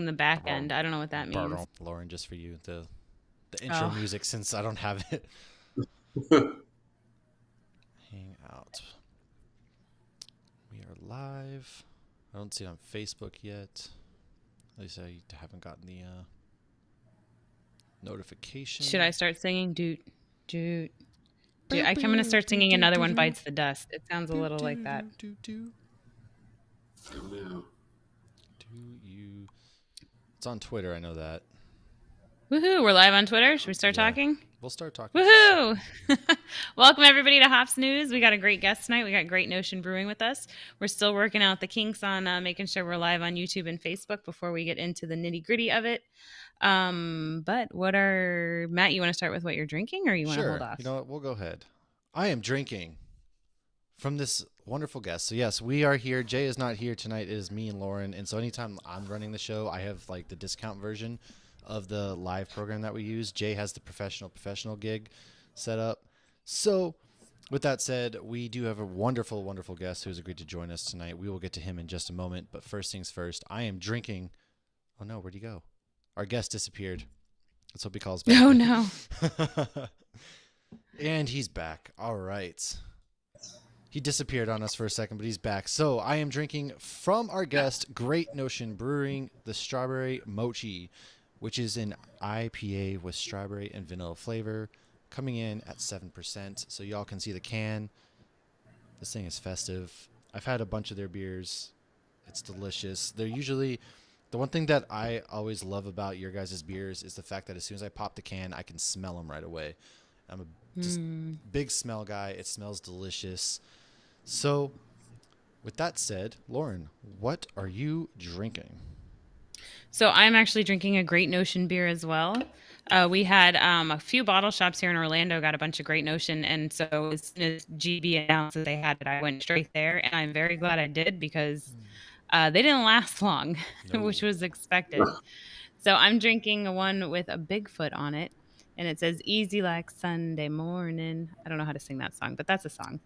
the back end. I don't know what that means. Lauren, just for you, the intro Oh, music, since I don't have it. Hang out. We are live. I don't see it on Facebook yet. At least I haven't gotten the should I notification. start singing? Doot, doot, doot. Boop, I'm going to boop, start doo, singing doo, Another doo, One doo. Bites the Dust. It sounds a Doo, little like doo, that. doo, doo, doo. Oh, no. Do you? It's on Twitter. I know that. Woohoo! We're live on Twitter. Should we start Yeah, talking? we'll start talking for a Woohoo! second. Welcome everybody to Hops News. We got a great guest tonight. We got Great Notion Brewing with us. We're still working out the kinks on making sure we're live on YouTube and Facebook before we get into the nitty gritty of it. But Matt? You want to start with what you're drinking, or you want to hold Sure. off? You know what? We'll go ahead. I am drinking from this wonderful guest. So yes, we are here. Jay is not here tonight. It is me and Lauren. And so anytime I'm running the show, I have like the discount version of the live program that we use. Jay has the professional gig set up. So with that said, we do have a wonderful guest who's agreed to join us tonight. We will get to him in just a moment. But first things first, I am drinking. Oh no, where'd he go? Our guest disappeared. Let's hope he calls back. Oh no. And he's back. All right. He disappeared on us for a second, but he's back. So I am drinking from our guest, Great Notion Brewing, the Strawberry Mochi, which is an IPA with strawberry and vanilla flavor, coming in at 7%. So y'all can see the can. This thing is festive. I've had a bunch of their beers. It's delicious. They're usually... The one thing that I always love about your guys' beers is the fact that as soon as I pop the can, I can smell them right away. I'm a just big smell guy. It smells delicious. So, with that said, Lauren, what are you drinking? So I'm actually drinking a Great Notion beer as well. We had a few bottle shops here in Orlando got a bunch of Great Notion, and so as soon as GB announced that they had it, I went straight there, and I'm very glad I did because they didn't last long, which No. was expected. So I'm drinking one with a Bigfoot on it, and it says "Easy like Sunday morning." I don't know how to sing that song, but that's a song.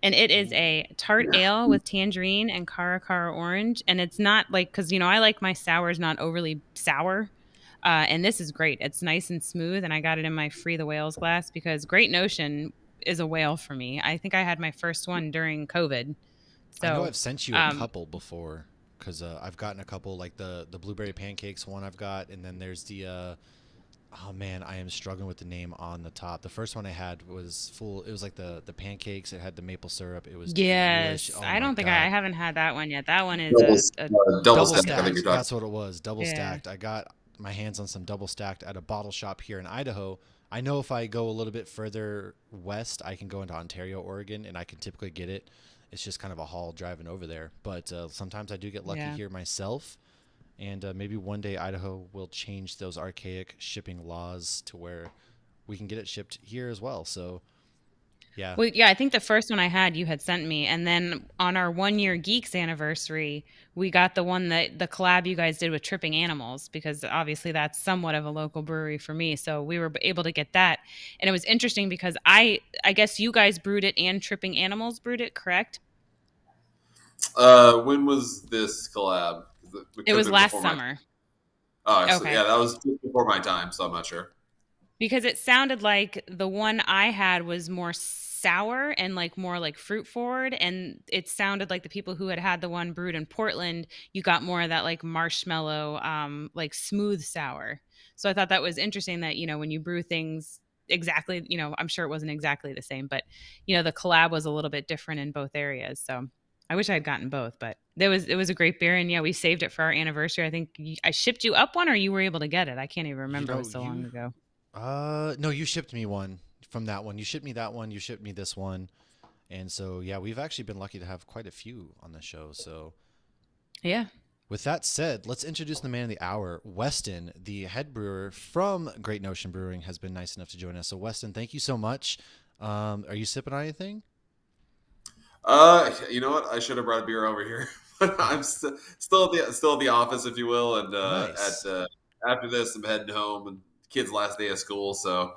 And it is a tart Yeah. ale with tangerine and cara cara orange, and it's not like because I like my sours not overly sour. And this is great. It's nice and smooth, and I got it in my Free the Whales glass because Great Notion is a whale for me. I think I had my first one during COVID. I know So, I've sent you a um, couple before because I've gotten a couple, like the blueberry pancakes one I've got, and then there's the oh man, I am struggling with the name on the top. The first one I had was full. It was like the pancakes. It had the maple syrup. It was delish. yes, Oh I my don't think I god. haven't had that one yet. That one is Double, a double Double stack, I think stacked. you're talking. That's what it was. Double yeah. stacked. I got my hands on some double stacked at a bottle shop here in Idaho. I know if I go a little bit further west, I can go into Ontario, Oregon, and I can typically get it. It's just kind of a haul driving over there. But sometimes I do get lucky Yeah. here myself. And maybe one day Idaho will change those archaic shipping laws to where we can get it shipped here as well. So, yeah. Well, yeah, I think the first one I had you had sent me, and then on our 1 year Geeks anniversary, we got the one that the collab you guys did with Tripping Animals because obviously that's somewhat of a local brewery for me. So we were able to get that, and it was interesting because I guess you guys brewed it and Tripping Animals brewed it, correct? When was this collab? 'Cause it It could have was been last before my. summer. Oh, so Okay. yeah, that was just before my time, so I'm not sure. Because it sounded like the one I had was more sour and like more like fruit forward, and it sounded like the people who had the one brewed in Portland, you got more of that like marshmallow, like smooth sour. So I thought that was interesting that when you brew things exactly, I'm sure it wasn't exactly the same, but the collab was a little bit different in both areas. So I wish I had gotten both, but it was a great beer, and yeah, we saved it for our anniversary. I think I shipped you up one, or you were able to get it. I can't even You remember. It know, was so long you ago. no, you shipped me one from that one. You shipped me that one. You shipped me this one. And so, yeah, we've actually been lucky to have quite a few on the show. So, Yeah. with that said, let's introduce the man of the hour, Weston, the head brewer from Great Notion Brewing, has been nice enough to join us. So, Weston, thank you so much. Are you sipping on anything? You know what? I should have brought a beer over here, but I'm still at the office, if you will, and at Nice. after this, I'm heading home, and kids' last day of school, so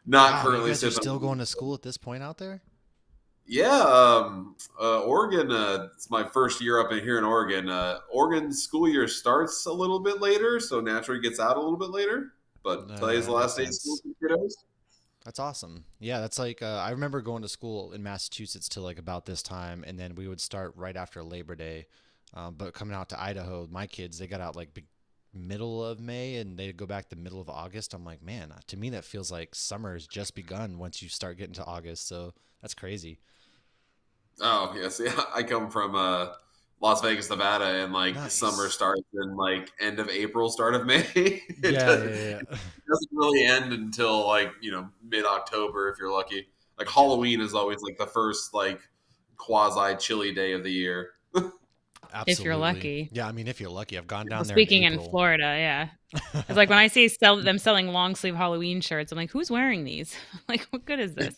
not Wow, you currently guys are sipping. still going to school at this point out there? Yeah, Oregon. It's my first year up in here in Oregon. Oregon school year starts a little bit later, so naturally gets out a little bit later. But No, today's the that makes last day of school sense. for kiddos. That's awesome. Yeah, that's like I remember going to school in Massachusetts till like about this time, and then we would start right after Labor Day. But coming out to Idaho, my kids they got out like middle of May, and they go back the middle of August. I'm like, man, to me that feels like summer's just begun once you start getting to August. So that's crazy. Oh yes, yeah. I come from Las Vegas, Nevada, and like summer Nice. starts in like end of April, start of May. Yeah, yeah, yeah. Doesn't really end until like mid October if you're lucky. Like Yeah, Halloween is always like the first like quasi chilly day of the year. If you're absolutely. lucky. Yeah, I mean, if you're lucky, I've gone Well, down there in speaking in April. Florida, yeah. It's like when I see them selling long sleeve Halloween shirts, I'm like, who's wearing these? Like, what good is this?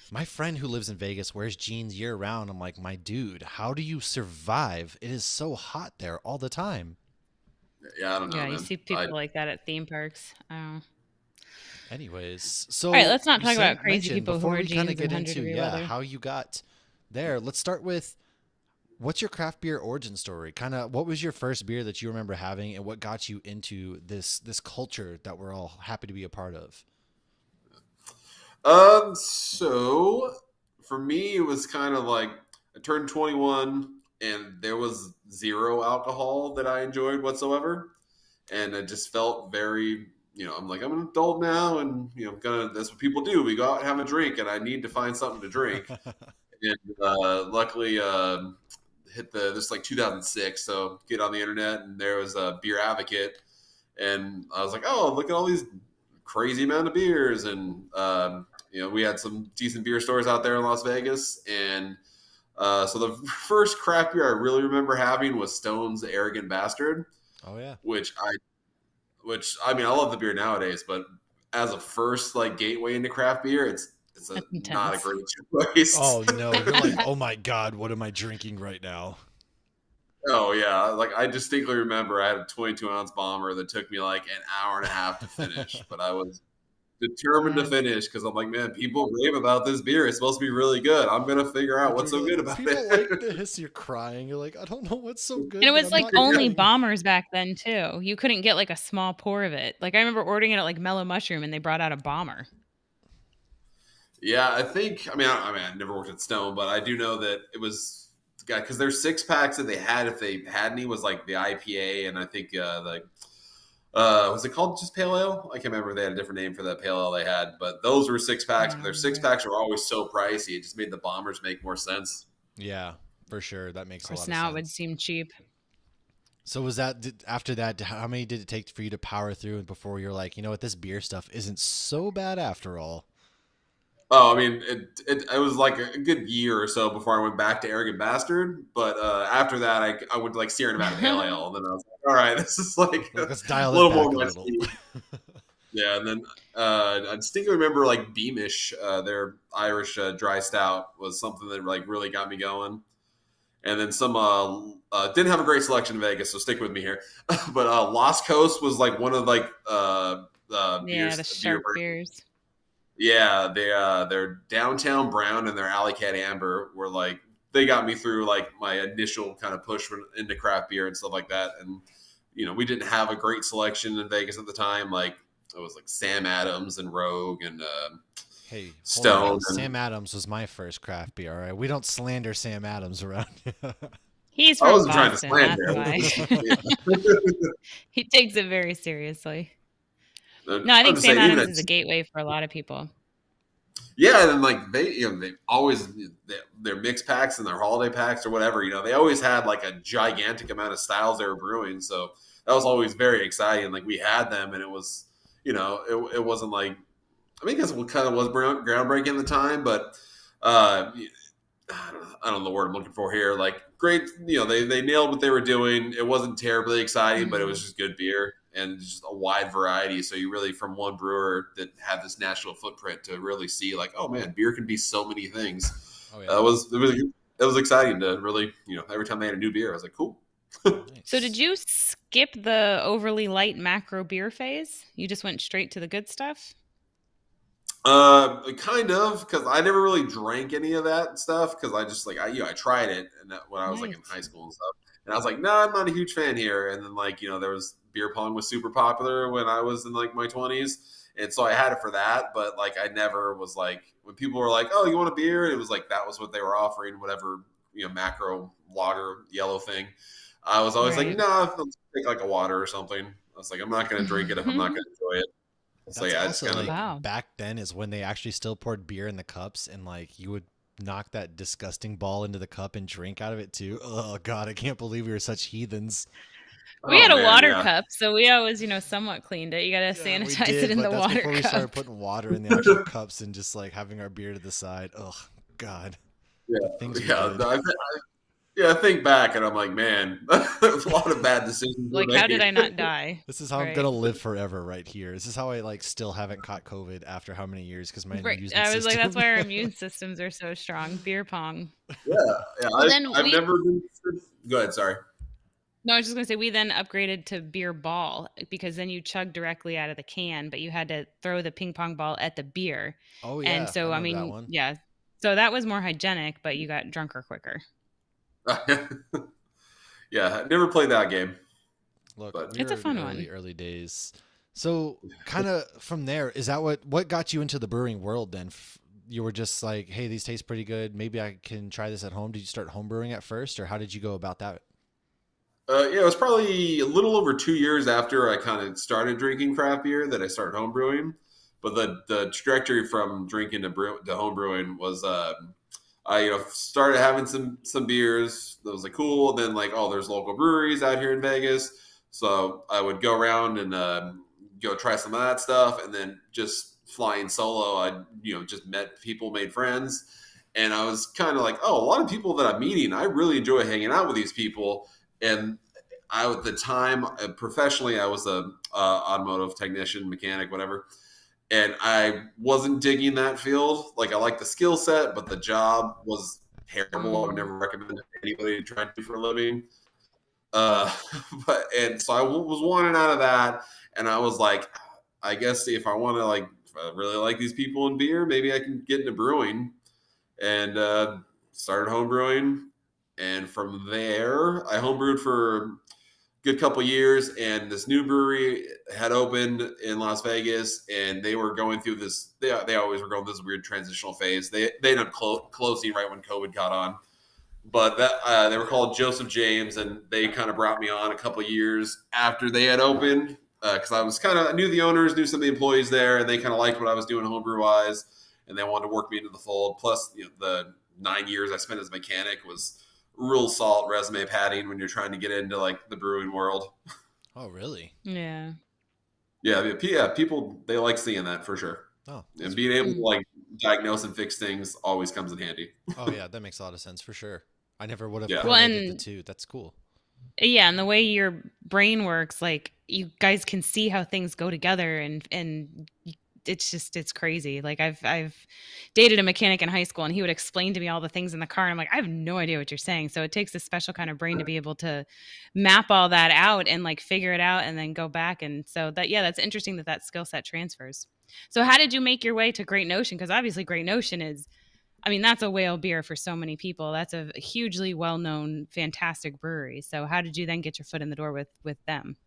My friend who lives in Vegas wears jeans year round. I'm like, my dude, how do you survive? It is so hot there all the time. Yeah, I don't know, Yeah, you man. see people like that at theme parks. Oh. Anyways, All right, so let's not you talk about said crazy mentioned people who before wear we kind of jeans in get 100 into degree yeah weather. how you got there. Let's start with what's your craft beer origin story? Kind of what was your first beer that you remember having, and what got you into this culture that we're all happy to be a part of? So for me, it was kind of like I turned 21 and there was zero alcohol that I enjoyed whatsoever. And it just felt very, I'm like, I'm an adult now and, that's what people do. We go out and have a drink and I need to find something to drink. And luckily, this like 2006. So get on the internet and there was a Beer Advocate. And I was like, oh, look at all these crazy amount of beers. And, we had some decent beer stores out there in Las Vegas. And so the first craft beer I really remember having was Stone's Arrogant Bastard, Oh yeah. which I mean, I love the beer nowadays, but as a first like gateway into craft beer, it's That's not a intense. great choice. Oh no, you're like, oh my god, what am I drinking right now? Oh yeah, like I distinctly remember I had a 22-ounce bomber that took me like an hour and a half to finish, but I was determined to Wow. finish because I'm like, man, people rave about this beer. It's supposed to be really good. I'm gonna figure out what's You're so like, good about people it. like this. You're crying. You're like, I don't know what's so And it good, but was I'm like not only getting. bombers back then too. You couldn't get like a small pour of it. Like I remember ordering it at like Mellow Mushroom and they brought out a bomber. Yeah, I think. I never worked at Stone, but I do know that it was because their six packs that they had, if they had any, was like the IPA, and I think was it called just Pale Ale? I can't remember. If they had a different name for that Pale Ale they had, but those were six I packs. But don't their six remember. packs were always so pricey; it just made the bombers make more sense. Yeah, for sure. That Of makes a course lot of now it would sense. seem cheap. So was after that? How many did it take for you to power through and before you're like, you know what, this beer stuff isn't so bad after all? Oh, I mean, it was like a good year or so before I went back to Arrogant Bastard. But after that, I went to like Sierra Nevada Pale Ale, and then I was like, all right, this is like Like, a let's dial it little more back a my little. speed. Yeah, and then I distinctly remember like Beamish, their Irish dry stout was something that like really got me going. And then some didn't have a great selection in Vegas, so stick with me here. But Lost Coast was like one of like Yeah, the beer. sharp beers. Yeah, their Downtown Brown and their Alley Cat Amber were like they got me through like my initial kind of push into craft beer and stuff like that. And we didn't have a great selection in Vegas at the time. Like it was like Sam Adams and Rogue and Hey, hold on. Stone. And Sam Adams was my first craft beer. All right, we don't slander Sam Adams around. Here. He's I from wasn't trying to Boston, that's slander. why. Yeah. He takes it very seriously. No, I I'm think just Sam saying, even Adams at is a gateway for a lot of people. yeah, and like they always their mix packs and their holiday packs or whatever. They always had like a gigantic amount of styles they were brewing. So that was always very exciting. Like we had them, and it was, it wasn't like I mean, I guess it kind of was groundbreaking at the time, but I don't know the word I'm looking for here. Like great, they nailed what they were doing. It wasn't terribly exciting, but it was Mhm. just good beer and just a wide variety. So you really from one brewer that had this national footprint to really see like, oh man, beer can be so many things. Oh Uh, yeah, it was it was it was exciting to really every time they had a new beer, I was like, cool. So did nice. you skip the overly light macro beer phase? You just went straight to the good stuff? Kind of, because I never really drank any of that stuff because I just like I tried it and when I was like in Nice. high school and stuff, and I was like, no, I'm not a huge fan here. And then like there was beer pong was super popular when I was in like my 20s, and so I had it for that. But like I never was like when people were like, oh, you want a beer? It was like that was what they were offering, whatever macro lager yellow thing. I was always like, Right. no, let's take like a water or something. I was like, I'm not going to drink it if I'm not going to enjoy it. So That's yeah, I just also kind of like Wow. back then is when they actually still poured beer in the cups and like you would knock that disgusting ball into the cup and drink out of it too. Oh God, I can't believe we were such heathens. We oh had a man, water yeah. cup, so we always, somewhat cleaned it. You gotta Yeah, we sanitize it did, in but the that's water before we started cup. putting water in the actual cups and just like having our beer to the side. Oh God, Yeah, the things we yeah. did. No, yeah, I think back and I'm like, man, there's a lot of bad decisions were Like, how did made. I not die? This is how I'm Right. gonna live forever right here. This is how I like still haven't caught COVID after how many years because my Right. immune I was like, that's system. why our immune systems are so strong. Beer pong. Yeah, yeah. Well, then I've we never been. Go ahead. Sorry. No, I was just gonna say we then upgraded to beer ball because then you chug directly out of the can, but you had to throw the ping pong ball at the beer. Oh And yeah, I so, I remember that mean, one. yeah. So that was more hygienic, but you got drunker quicker. Yeah, I never played that game, Look, but we It's a were in the fun early one. early days. So kind of from there, is that what got you into the brewing world then? You were just like, hey, these taste pretty good. Maybe I can try this at home. Did you start home brewing at first, or how did you go about that? yeah, it was probably a little over 2 years after I kind of started drinking craft beer that I started home brewing. But the trajectory from drinking to home brewing was I started having some beers that was like cool. And then like oh there's local breweries out here in Vegas, so I would go around and go try some of that stuff. And then just flying solo, I just met people, made friends, and I was kind of like oh a lot of people that I'm meeting, I really enjoy hanging out with these people. And I at the time professionally I was a automotive technician, mechanic, whatever, and I wasn't digging that field. Like I like the skill set, but the job was terrible. I would Mm. never recommend it to anybody to try to do for a living. Uh, but and so I was wanting out of that, and I was like, I guess if I want to like if I really like these people in beer, maybe I can get into brewing, and started home brewing, and from there I homebrewed for good couple years, and this new brewery had opened in Las Vegas, and they were going through this. They always were going through this weird transitional phase. They ended up closing right when COVID got on, but that they were called Joseph James, and they kind of brought me on a couple years after they had opened because I knew the owners, knew some of the employees there, and they kind of liked what I was doing homebrew wise, and they wanted to work me into the fold. Plus, the 9 years I spent as a mechanic was real solid resume padding when you're trying to get into like the brewing world. Oh really? Yeah. Yeah, people they like seeing that for sure, Oh, and that's being able to Mm. like diagnose and fix things always comes in handy. oh yeah, that makes a lot of sense for sure. I never would have Yeah, Well, correlated the and two. That's cool. yeah, and the way your brain works, like you guys can see how things go together, it's crazy. Like I've dated a mechanic in high school, and he would explain to me all the things in the car, and I'm like, I have no idea what you're saying. So it takes a special kind of brain to be able to map all that out and like figure it out, and then go back. And so that yeah, that's interesting that that skill set transfers. So how did you make your way to Great Notion? Because obviously Great Notion is I mean, that's a whale beer for so many people. That's a hugely well-known, fantastic brewery. So, how did you then get your foot in the door with them?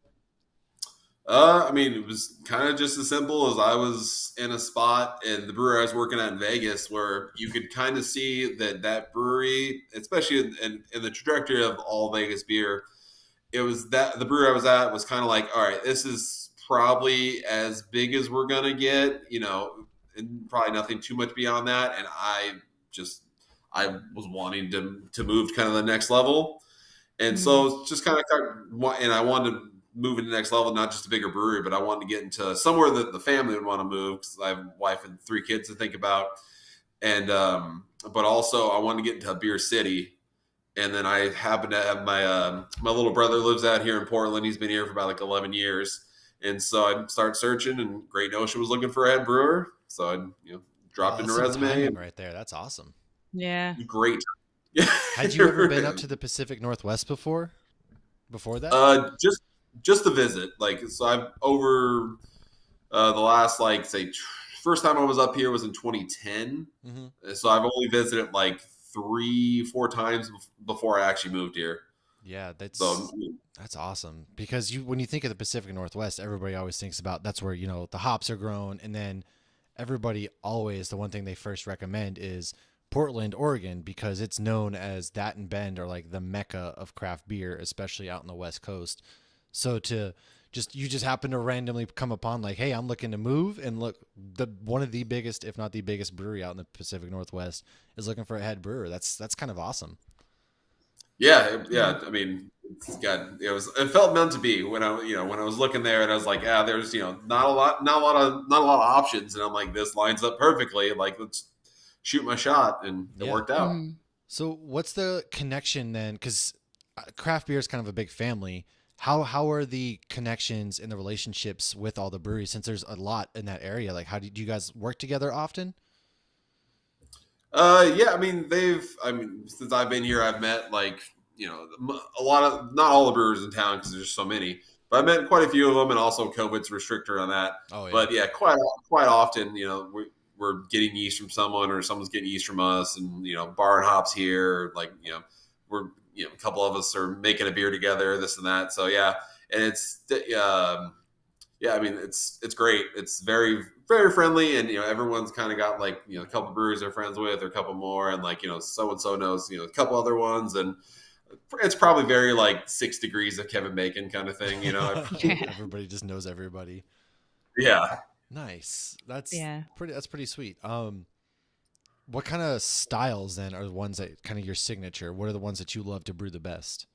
I mean, it was kind of just as simple as I was in a spot in the brewery I was working at in Vegas where you could kind of see that brewery, especially in the trajectory of all Vegas beer, it was that the brewery I was at was kind of like, all right, this is probably as big as we're gonna get, and probably nothing too much beyond that. And just I was wanting to move kind of the next level, and Mhm. so it's just kind of, and I wanted to move to the next level, not just a bigger brewery, but I wanted to get into somewhere that the family would want to move because I have a wife and 3 kids to think about, and but also I wanted to get into a beer city. And then I happen to have my little brother lives out here in Portland. He's been here for about like 11 years, and so I started searching, and Great Notion was looking for a head brewer, so I Oh, dropped in a that's some resume. timing And right there. That's awesome. Yeah. great, yeah. Had you ever been up to the Pacific Northwest before? Before that? Just to visit, like so I've over the last like say first time I was up here was in 2010. Hmm. So I've only visited like 3, 4 times before I actually moved here. Yeah, So that's awesome because when you think of the Pacific Northwest, everybody always thinks about that's where, the hops are grown, and then everybody always the one thing they first recommend is Portland, Oregon, because it's known as that and Bend are like the mecca of craft beer, especially out in the West Coast. So to you just happen to randomly come upon like, hey, I'm looking to move, and look, the one of the biggest, if not the biggest brewery out in the Pacific Northwest is looking for a head brewer. That's kind of awesome. Yeah. yeah. I mean, it felt meant to be when when I was looking there, and I was like, yeah, there's not a lot of options, and I'm like, this lines up perfectly. Like, let's shoot my shot, and it Yeah. worked out. Mhm. So what's the connection then? Because craft beer is kind of a big family. How are the connections and the relationships with all the breweries since there's a lot in that area? Like, do you guys work together often? Yeah, I mean, since I've been here, I've met like, a lot of, not all the brewers in town because there's so many, but I met quite a few of them, and also COVID's restricted on that. Oh yeah. But yeah, quite often, we're getting yeast from someone, or someone's getting yeast from us, and, bar and hops here, like, we're, a couple of us are making a beer together, this and that. So yeah, and yeah, I mean, it's great. It's very, very friendly, and everyone's kind of got like, a couple breweries they're friends with, or a couple more, and like, so and so knows, a couple other ones, and it's probably very like 6 degrees of Kevin Bacon kind of thing. Everybody just knows everybody. Yeah. Nice. Yeah. That's pretty sweet. What kind of styles then are the ones that kind of your signature? What are the ones that you love to brew the best?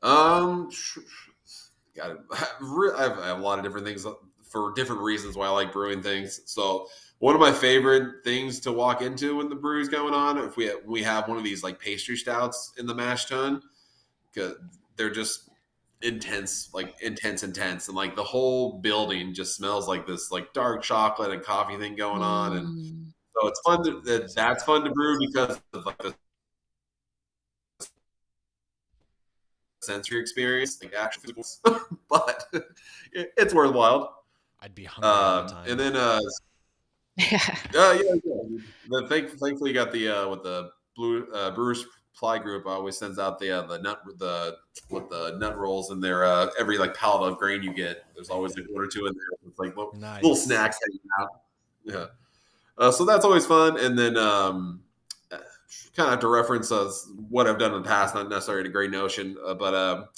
Um, got it. I have a lot of different things for different reasons why I like brewing things. So one of my favorite things to walk into when the brewery's going on, if we have one of these like pastry stouts in the mash tun, because they're just intense, and like the whole building just smells like this like dark chocolate and coffee thing going on, and Mm. so it's fun that's fun to brew because of like the sensory experience, like actual, but it's worthwhile. I'd be hungry all the And time. then Yeah. yeah. Thankfully, you got the with the Blue Brewers Supply Group always sends out the nut with the nut rolls in there. Every like pallet of grain you get, there's always like one or two in there. It's like little Nice. snacks hanging out. Yeah. So that's always fun. And then kind of have to reference what I've done in the past, not necessarily a great notion, but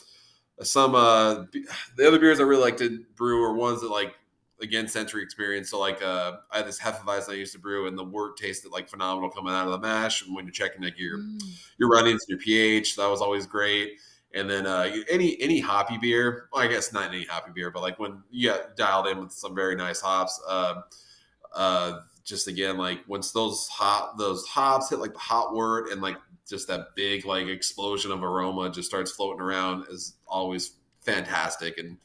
some the other beers I really like to brew are ones that like, again, sensory experience. So like I had this Hefeweizen I used to brew, and the wort tasted like phenomenal coming out of the mash. And when you're checking like Mm. your runnings and your pH, that was always great. And then any hoppy beer, well, I guess not any hoppy beer, but like when you got dialed in with some very nice hops. Just again, like once those hops hit like the hot wort, and like just that big like explosion of aroma just starts floating around, is always fantastic. And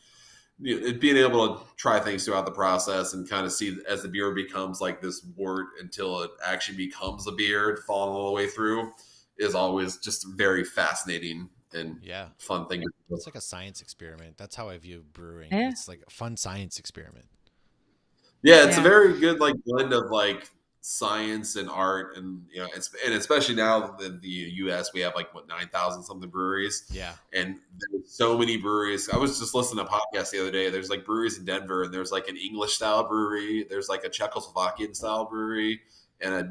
being able to try things throughout the process and kind of see as the beer becomes like this wort until it actually becomes a beer, falling all the way through, is always just very fascinating and Yeah. fun thing to do. It's like a science experiment. That's how I view brewing. Yeah. It's like a fun science experiment. Yeah, it's a Yeah. very good like blend of like science and art, and and especially now in the U.S. we have like 9,000 something breweries, Yeah. and there's so many breweries. I was just listening to a podcast the other day. There's like breweries in Denver, and there's like an English style brewery. There's like a Czechoslovakian style brewery, and a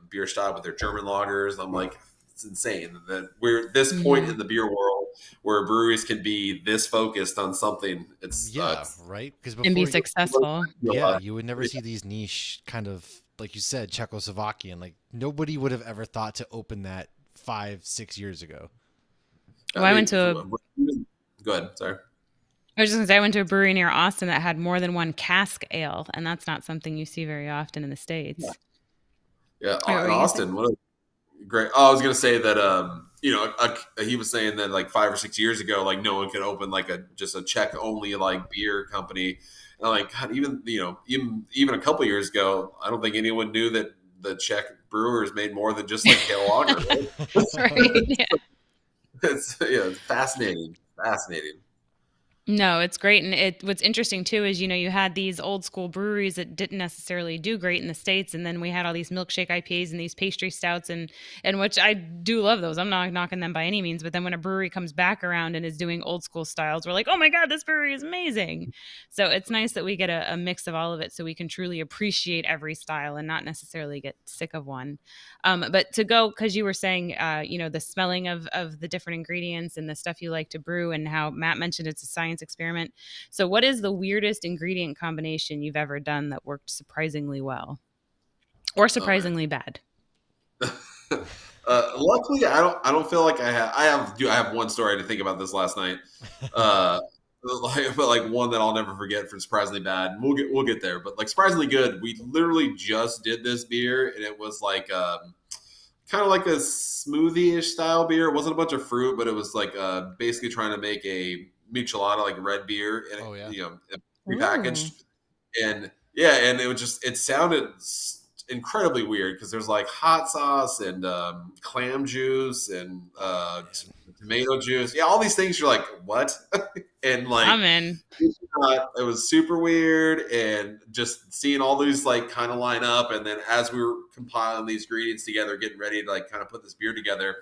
beer style with their German lagers. I'm like, it's insane that we're at this point Mhm. in the beer world where breweries can be this focused on something. Yeah, right? Because And be before successful. yeah, you would never see these niche kind of, like you said, Czechoslovakian. Like nobody would have ever thought to open that 5, 6 years ago. Well, I I mean, went to a go ahead. Sorry. I was just gonna say I went to a brewery near Austin that had more than one cask ale, and that's not something you see very often in the Yeah, States. yeah. What were In you gonna say? Austin, what a great. Oh, I was gonna say that. He was saying that like 5 or 6 years ago, like no one could open like just a Czech only like beer company. And like God, even even a couple years ago, I don't think anyone knew that the Czech brewers made more than just like pale lager. Right? Right. Yeah. It's fascinating, fascinating. No, it's great, and what's interesting too is, you had these old school breweries that didn't necessarily do great in the States, and then we had all these milkshake IPAs and these pastry stouts, and which I do love those. I'm not knocking them by any means, but then when a brewery comes back around and is doing old school styles, we're like, oh my god, this brewery is amazing. So it's nice that we get a mix of all of it, so we can truly appreciate every style and not necessarily get sick of one. But to go, because you were saying, the smelling of the different ingredients and the stuff you like to brew, and how Matt mentioned it's a science experiment. So, what is the weirdest ingredient combination you've ever done that worked surprisingly well or Oh man. surprisingly bad? Luckily, I don't feel like I have one story to think about this last night. Uh, but like one that I'll never forget for surprisingly bad. We'll get there, but like surprisingly good. We literally just did this beer, and it was like kind of like a smoothie-ish style beer. It wasn't a bunch of fruit, but it was like basically trying to make a michelada, like red beer, and Oh yeah. Ooh. prepackaged. And yeah, and it sounded incredibly weird because there's like hot sauce and clam juice and Oh man. tomato juice. Yeah, all these things. You're like, what? And like I'm in. it was super weird, and just seeing all these like kind of line up, and then as we were compiling these ingredients together, getting ready to like kind of put this beer together,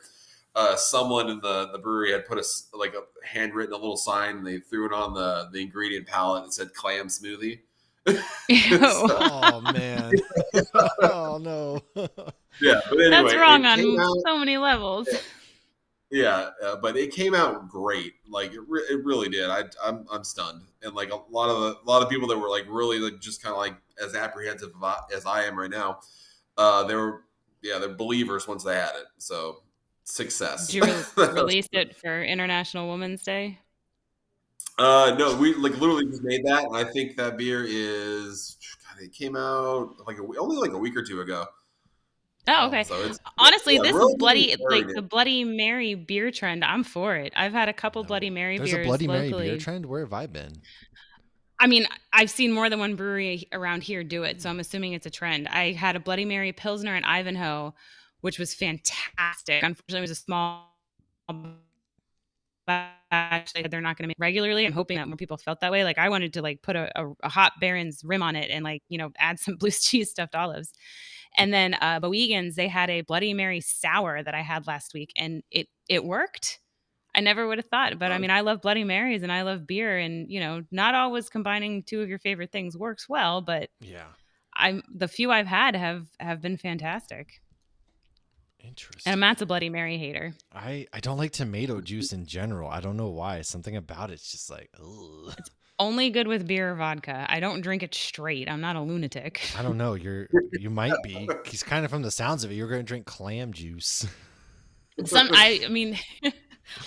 someone in the brewery had put like a handwritten a little sign, and they threw it on the ingredient palette and said clam smoothie. Ew. So, Oh man. Oh no. yeah, but That's anyway, wrong it came on out. so many levels. Yeah, but it came out great. Like it really did. I'm stunned, and like a lot of people that were like really like just kind of like as apprehensive as I am right now. They were they're believers once they had it. So Did success. you release it for International Women's Day? No, we like literally just made that, and I think that beer is. God, it came out like only like a week or two ago. Oh, Oh okay. So man. it's Honestly, yeah, this relatively bloody very like new. the Bloody Mary beer trend, I'm for it. I've had a couple Bloody No. Mary There's a beers Bloody Mary beer locally. trend. Where have I been? I mean, I've seen more than one brewery around here do it, so I'm assuming it's a trend. I had a Bloody Mary Pilsner in Ivanhoe, which was fantastic. Unfortunately, it was a small batch. They said they're not going to make regularly. I'm hoping that more people felt that way. Like I wanted to like put a hot Baron's rim on it and like add some blue cheese stuffed olives. And then Boegan's, they had a Bloody Mary sour that I had last week, and it worked. I never would have thought, but I mean, I love Bloody Marys and I love beer, and not always combining two of your favorite things works well, but Yeah. I'm the few I've had have been fantastic. And Interesting. Matt's a Bloody Mary hater. I don't like tomato juice in general. I don't know why. Something about it's just like, ugh. It's only good with beer or vodka. I don't drink it straight. I'm not a lunatic. I don't know. You might be. He's kind of from the sounds of it. You're going to drink clam juice. I mean,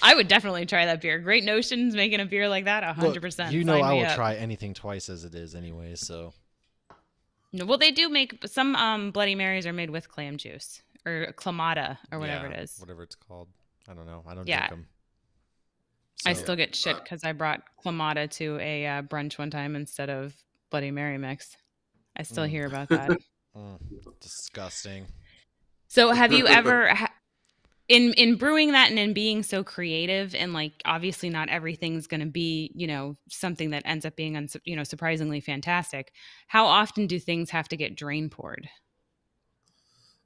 I would definitely try that beer. Great Notions making a beer like that, Look, 100%. you know Sign I me will up. try anything twice as it is anyway. So No, well, they do make some Bloody Marys are made with clam juice or clamato or whatever yeah, it is. whatever it's called. I don't know. I don't drink Yeah, them. I So still get Yeah. shit because I brought clamato to a brunch one time instead of Bloody Mary mix. I still mm, hear about that. mm, disgusting. So, have you ever in brewing that and in being so creative and like obviously not everything's going to be something that ends up being surprisingly fantastic. How often do things have to get drain poured?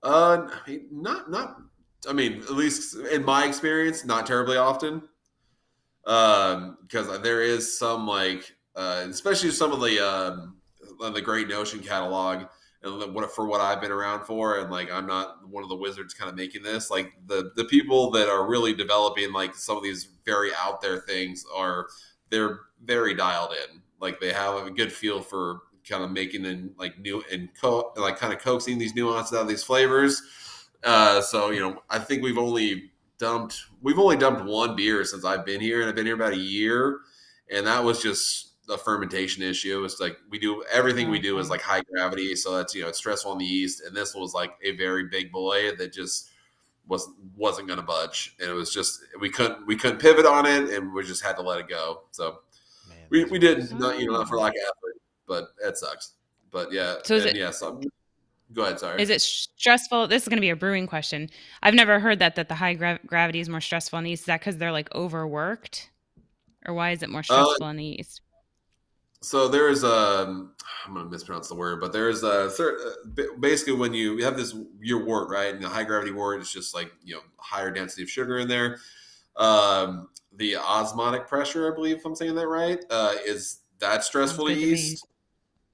I mean, not. I mean, at least in my experience, not terribly often. Because there is some like, especially some of the Great Notion catalog, and what I've been around for, and like I'm not one of the wizards kind of making this. Like the people that are really developing like some of these very out there things they're very dialed in. Like they have a good feel for kind of making in like new and like kind of coaxing these nuances out of these flavors. So I think we've only dumped one beer since I've been here, and I've been here about a year, and that was just a fermentation issue. It's like we do everything we do is Okay. like high gravity, so that's it's stressful on the yeast, and this was like a very big boy that just wasn't going to budge, and it was just we couldn't pivot on it, and we just had to let it go. So Man, we those are we did worse. not not for Oh. lack of effort, but it sucks. But yeah, So and yes, go ahead. Sorry. is it stressful? This is going to be a brewing question. I've never heard that the high gravity is more stressful on these. Is that because they're like overworked? or why is it more Uh, stressful on the yeast? so there's I'm going to mispronounce the word, but there's basically when you have this your wort, right, and the high gravity wort is just like higher density of sugar in there. The osmotic pressure, I believe, if I'm saying that right, is that Sounds stressful to good to me. yeast.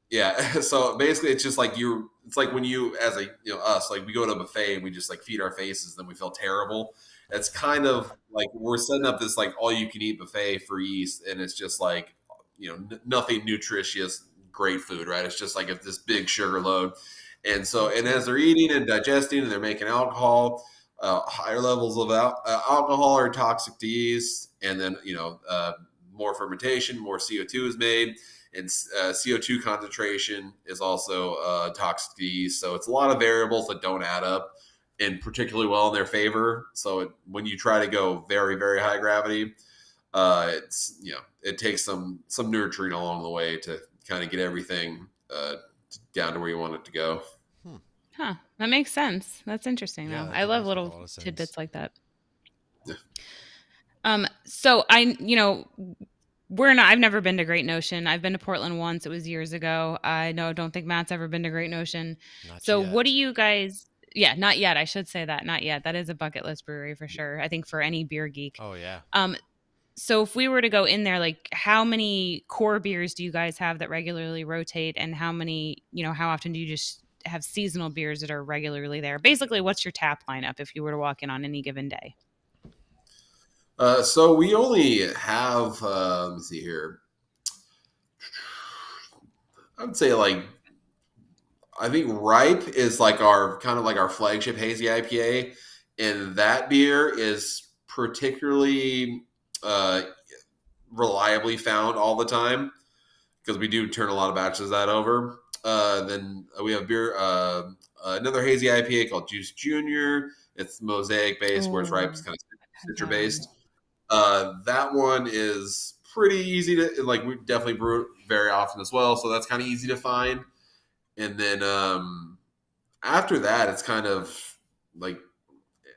Yeah. So basically, it's just like it's like when you, as a, us, like we go to a buffet and we just like feed our faces, then we feel terrible. It's kind of like we're setting up this like all you can eat buffet for yeast, and it's just like, nothing nutritious, great food, right? It's just like this big sugar load. And so, and as they're eating and digesting and they're making alcohol, higher levels of alcohol are toxic to yeast. And then, more fermentation, more CO2 is made, and CO2 concentration is also toxic to yeast. So it's a lot of variables that don't add up and particularly well in their favor. So when you try to go very, very high gravity, it's it takes some nurturing along the way to kind of get everything down to where you want it to go. Hmm. Huh. That makes sense. That's interesting Yeah, though. that I love does make a little lot of sense. tidbits like that. Yeah. So I've never been to Great Notion. I've been to Portland once. It was years ago. Don't think Matt's ever been to Great Notion. Not So what yet. do you guys, yeah, not yet. I should say that. Not yet. That is a bucket list brewery for sure. I think for any beer geek. Oh yeah. Um, so if we were to go in there, like how many core beers do you guys have that regularly rotate, and how many, how often do you just have seasonal beers that are regularly there? Basically, what's your tap lineup if you were to walk in on any given day? So we only have, let me see here. I would say like, I think Ripe is like our kind of like our flagship hazy IPA, and that beer is particularly uh, reliably found all the time because we do turn a lot of batches of that over. Then we have beer, another hazy IPA called Juice Junior. It's mosaic based, whereas Ripe is Oh, kind of had citra that one. based. That one is pretty easy to like. We definitely brew it very often as well, so that's kind of easy to find. And then after that, it's kind of like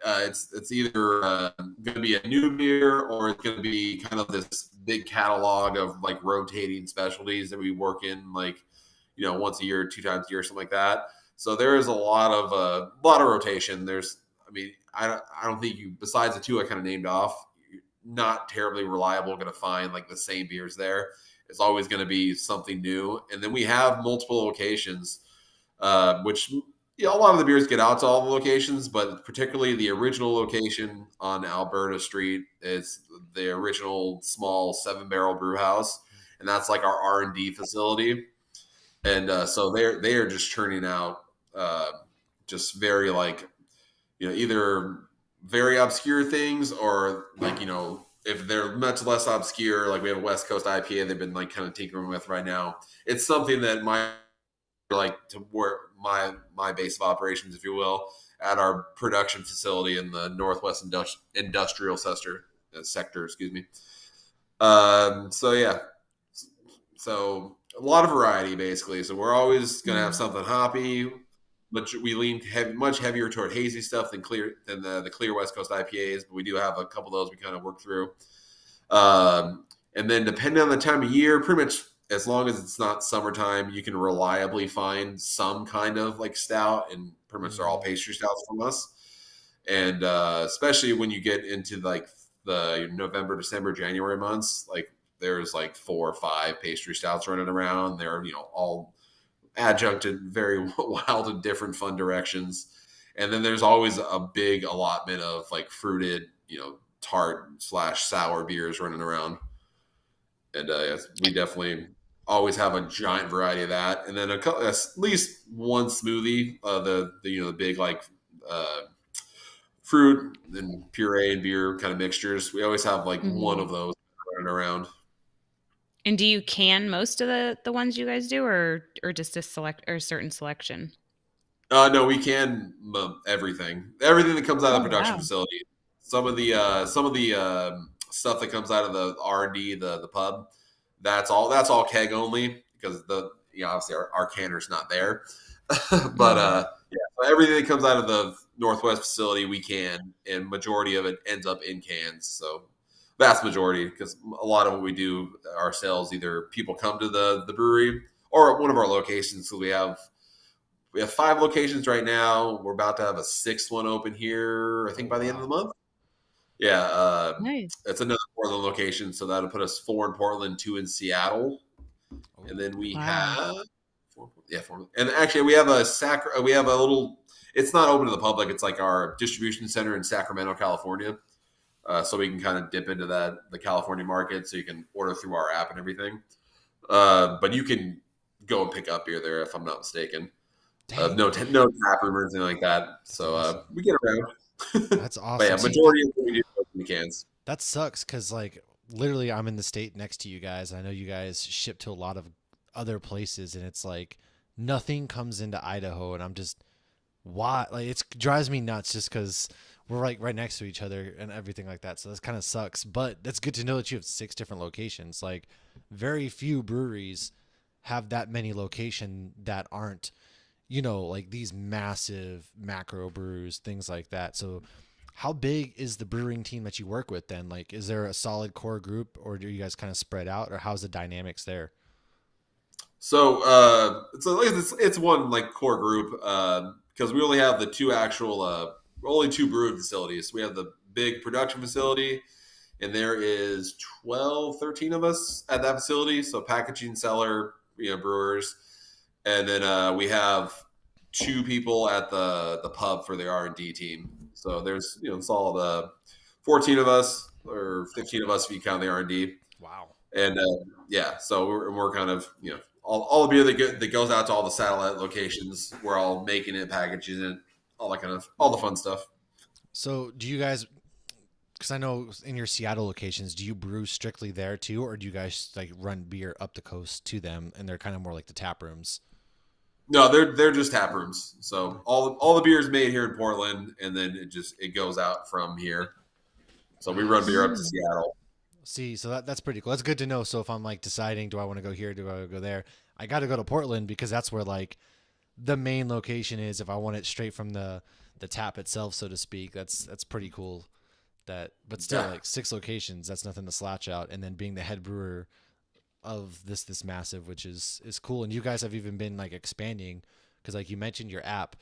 it's either going to be a new beer or it's going to be kind of this big catalog of like rotating specialties that we work in like once a year, 2 times a year, something like that. So there is a lot of rotation. I mean, I don't think you, besides the two I kind of named off, you're not terribly reliable going to find like the same beers there. It's always going to be something new. And then we have multiple locations, which a lot of the beers get out to all the locations, but particularly the original location on Alberta Street is the original small 7 barrel brew house, and that's like our R&D facility. And so they are just churning out just very like either very obscure things or like if they're much less obscure, like we have a West Coast IPA they've been like kind of tinkering with right now. It's something that my like to work my base of operations, if you will, at our production facility in the Northwest Industrial sector. Excuse me. So yeah, so a lot of variety basically. So we're always gonna have Mm. something hoppy, but we lean much heavier toward hazy stuff than the clear West Coast IPAs. But we do have a couple of those we kind of work through. And then depending on the time of year, pretty much as long as it's not summertime, you can reliably find some kind of like stout, and pretty much they're all pastry stouts from us. And especially when you get into like the November, December, January months, like there's like 4 or 5 pastry stouts running around. They're all adjuncted very wild and different fun directions. And then there's always a big allotment of like fruited, tart slash sour beers running around. And yes, we definitely always have a giant variety of that. And then at least one smoothie, the big like uh, fruit and puree and beer kind of mixtures. We always have like one Mhm. of those running around. And do you can most of the ones you guys do, or just a select or a certain selection? No, we can everything that comes out of Oh the production wow. facility. Some of the stuff that comes out of the R&D, the pub, that's all keg only because obviously our canner's not there. But Mm. yeah, so everything that comes out of the Northwest facility we can, and majority of it ends up in cans. So vast majority, because a lot of what we do ourselves, either people come to the brewery or at one of our locations. So we have 5 locations right now. We're about to have a 6th one open here, I Oh think, by the end of the wow. month. Yeah, Nice. it's another Portland location, so that'll put us 4 in Portland, 2 in Seattle, and Oh, then we Wow. have 4, yeah, 4. And actually, we have we have a little. It's not open to the public. It's like our distribution center in Sacramento, California. So we can kind of dip into the California market, so you can order through our app and everything. But you can go and pick up beer there, if I'm not mistaken. dang. No tap room or anything like that. That's So awesome. we get around. That's But yeah, awesome. See, majority of what we do is in the cans. that sucks because like literally I'm in the state next to you guys. I know you guys ship to a lot of other places, and it's like nothing comes into Idaho, and I'm just why like it drives me nuts just because we're like right next to each other and everything like that. So this kind of sucks. But that's good to know that you have 6 different locations. Like very few breweries have that many location that aren't like these massive macro brews, things like that. So how big is the brewing team that you work with then? Like, is there a solid core group, or do you guys kind of spread out, or how's the dynamics there? So it's one like core group, because we only have the two actual only two brewing facilities. We have the big production facility, and there is 12, 13 of us at that facility. So packaging, cellar, brewers, and then we have 2 people at the pub for the R&D team. So there's solid 14 of us, or 15 of us if you count the R&D. Wow. And yeah, so we're kind of all the beer that goes out to all the satellite locations. We're all making it, packaging it, all that kind of all the fun stuff. So do you guys? Because I know in your Seattle locations, do you brew strictly there too, or do you guys like run beer up the coast to them, and they're kind of more like the tap rooms? No, they're just tap rooms. So all the beer is made here in Portland, and then it goes out from here. So we run beer Nice. up to Mm. Seattle. See, so that's pretty cool. That's good to know. So if I'm like deciding, do I want to go here, do I want to go there? I got to go to Portland because that's where like the main location is. If I want it straight from the tap itself, so to speak, that's pretty cool. That, but still, Yeah. like 6 locations, that's nothing to slouch out. And then being the head brewer of this massive, which is cool. And you guys have even been like expanding because like you mentioned your app,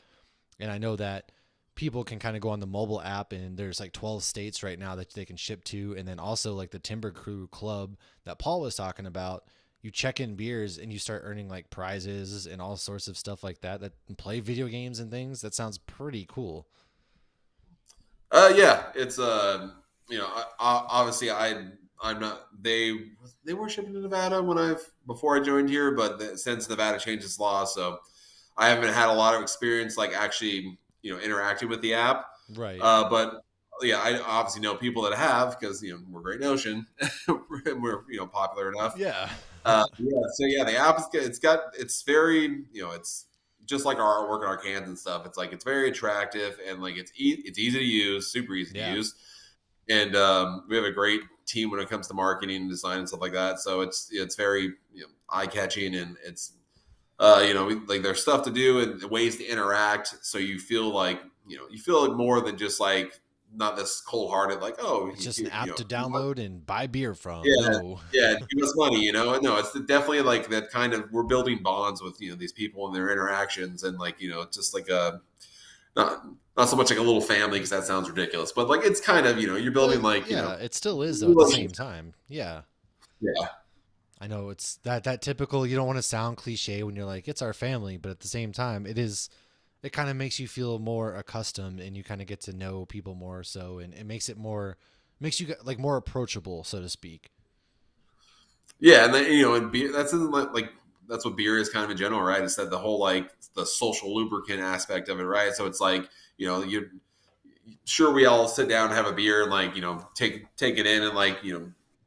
and I know that people can kind of go on the mobile app, and there's like 12 states right now that they can ship to. And then also like the Timber Crew Club that Paul was talking about, you check in beers and you start earning like prizes and all sorts of stuff like that play video games and things. That sounds pretty cool. Yeah, it's obviously I'm not they were shipping to Nevada before I joined here, but since Nevada changed its law, so I haven't had a lot of experience like actually interacting with the app. Right. But yeah, I obviously know people that have, because we're Great Notion, we're popular enough. Yeah. Yeah, so yeah, the app it's very it's just like our artwork and our cans and stuff. It's like it's very attractive, and like it's easy to use, super easy to Yeah. use, and we have a great team when it comes to marketing and design and stuff like that. So it's very eye catching, and it's like there's stuff to do and ways to interact, so you feel like more than just like not this cold hearted like, oh, It's just an app to you want, download and buy beer from. yeah, No. yeah, give us money. No, it's definitely like that kind of, we're building bonds with these people and their interactions, and like it's just like a not not so much like a little family, because that sounds ridiculous, but like it's kind of you're building Well, like yeah, it still is though at the same relationships. time. Yeah. Yeah, I know it's that typical, you don't want to sound cliche when you're like it's our family, but at the same time it kind of makes you feel more accustomed, and you kind of get to know people more, so and it makes you like more approachable, so to speak. yeah, and then and beer, that's what beer is kind of in general, right? It's that the whole like the social lubricant aspect of it, right? So it's like you sure, we all sit down and have a beer and like take it in and like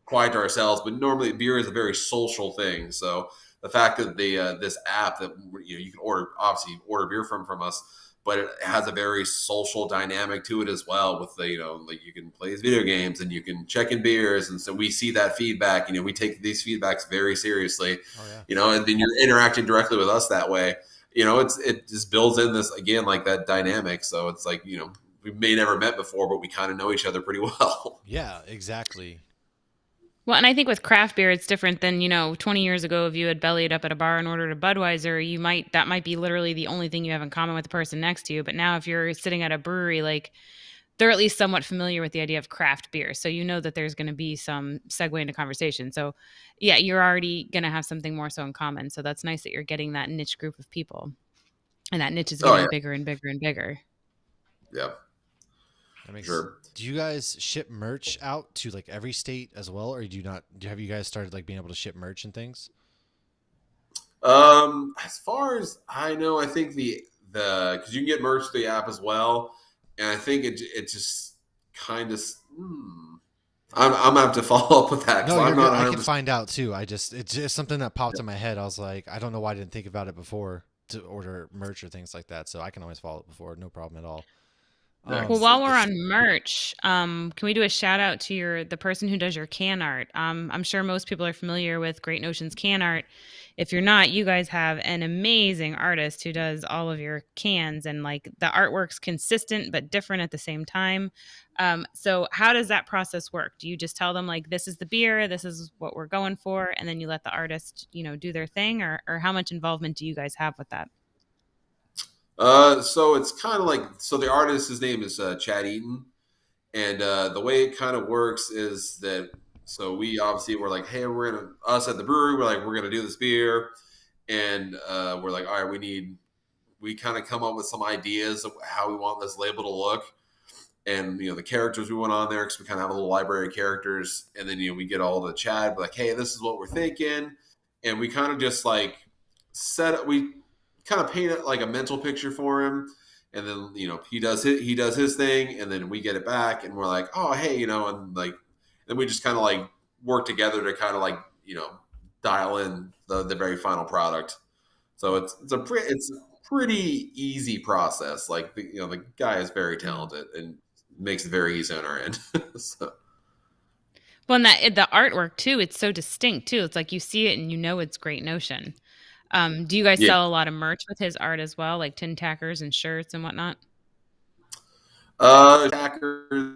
quiet to ourselves, but normally beer is a very social thing. So the fact that this app that you can order beer from us, but it has a very social dynamic to it as well, with the like you can play these video games and you can check in beers, and so we see that feedback. We take these feedbacks very seriously. Oh yeah. And then you're interacting directly with us that way. It just builds in this, again, like that dynamic. So it's like we may never met before, but we kind of know each other pretty well. Yeah, exactly. Well, and I think with craft beer, it's different than, 20 years ago, if you had bellied up at a bar and ordered a Budweiser, that might be literally the only thing you have in common with the person next to you. But now if you're sitting at a brewery, like they're at least somewhat familiar with the idea of craft beer. So you know that there's going to be some segue into conversation. So yeah, you're already going to have something more so in common. So that's nice that you're getting that niche group of people. And that niche is Oh getting yeah, bigger and bigger and bigger. yeah, That makes. sure. Do you guys ship merch out to like every state as well, or do you not? Have you guys started like being able to ship merch and things? As far as I know, I think the because you can get merch through the app as well, and I think it just kind of. I'm gonna have to follow up with that because No, I'm you're not good. I 100. can find out too. It's just something that popped in my head. I was like, I don't know why I didn't think about it before to order merch or things like that. So I can always follow up before, no problem at all. Well, Um, while we're on merch, can we do a shout out to the person who does your can art? I'm sure most people are familiar with Great Notions can art. If you're not, you guys have an amazing artist who does all of your cans, and like the artwork's consistent but different at the same time. So how does that process work? Do you just tell them like this is the beer, this is what we're going for, and then you let the artist, do their thing, or how much involvement do you guys have with that? So it's kind of like the artist, his name is Chad Eaton, and the way it kind of works is that we obviously were like, hey, we're gonna us at the brewery, we're gonna do this beer, and we're like, all right, we kind of come up with some ideas of how we want this label to look, and the characters we want on there because we kind of have a little library of characters, and then we get all the Chad, like, hey, this is what we're thinking, and we kind of just like we kind of paint it like a mental picture for him, and then he does his thing, and then we get it back, and we're like, oh hey, and like then we just kind of like work together to kind of like dial in the very final product. So it's a pretty easy process. Like the guy is very talented and makes it very easy on our end. So. Well, and the artwork too, it's so distinct too. It's like you see it and you know it's Great Notion. Do you guys Yeah. sell a lot of merch with his art as well, like tin tackers and shirts and whatnot? Hackers,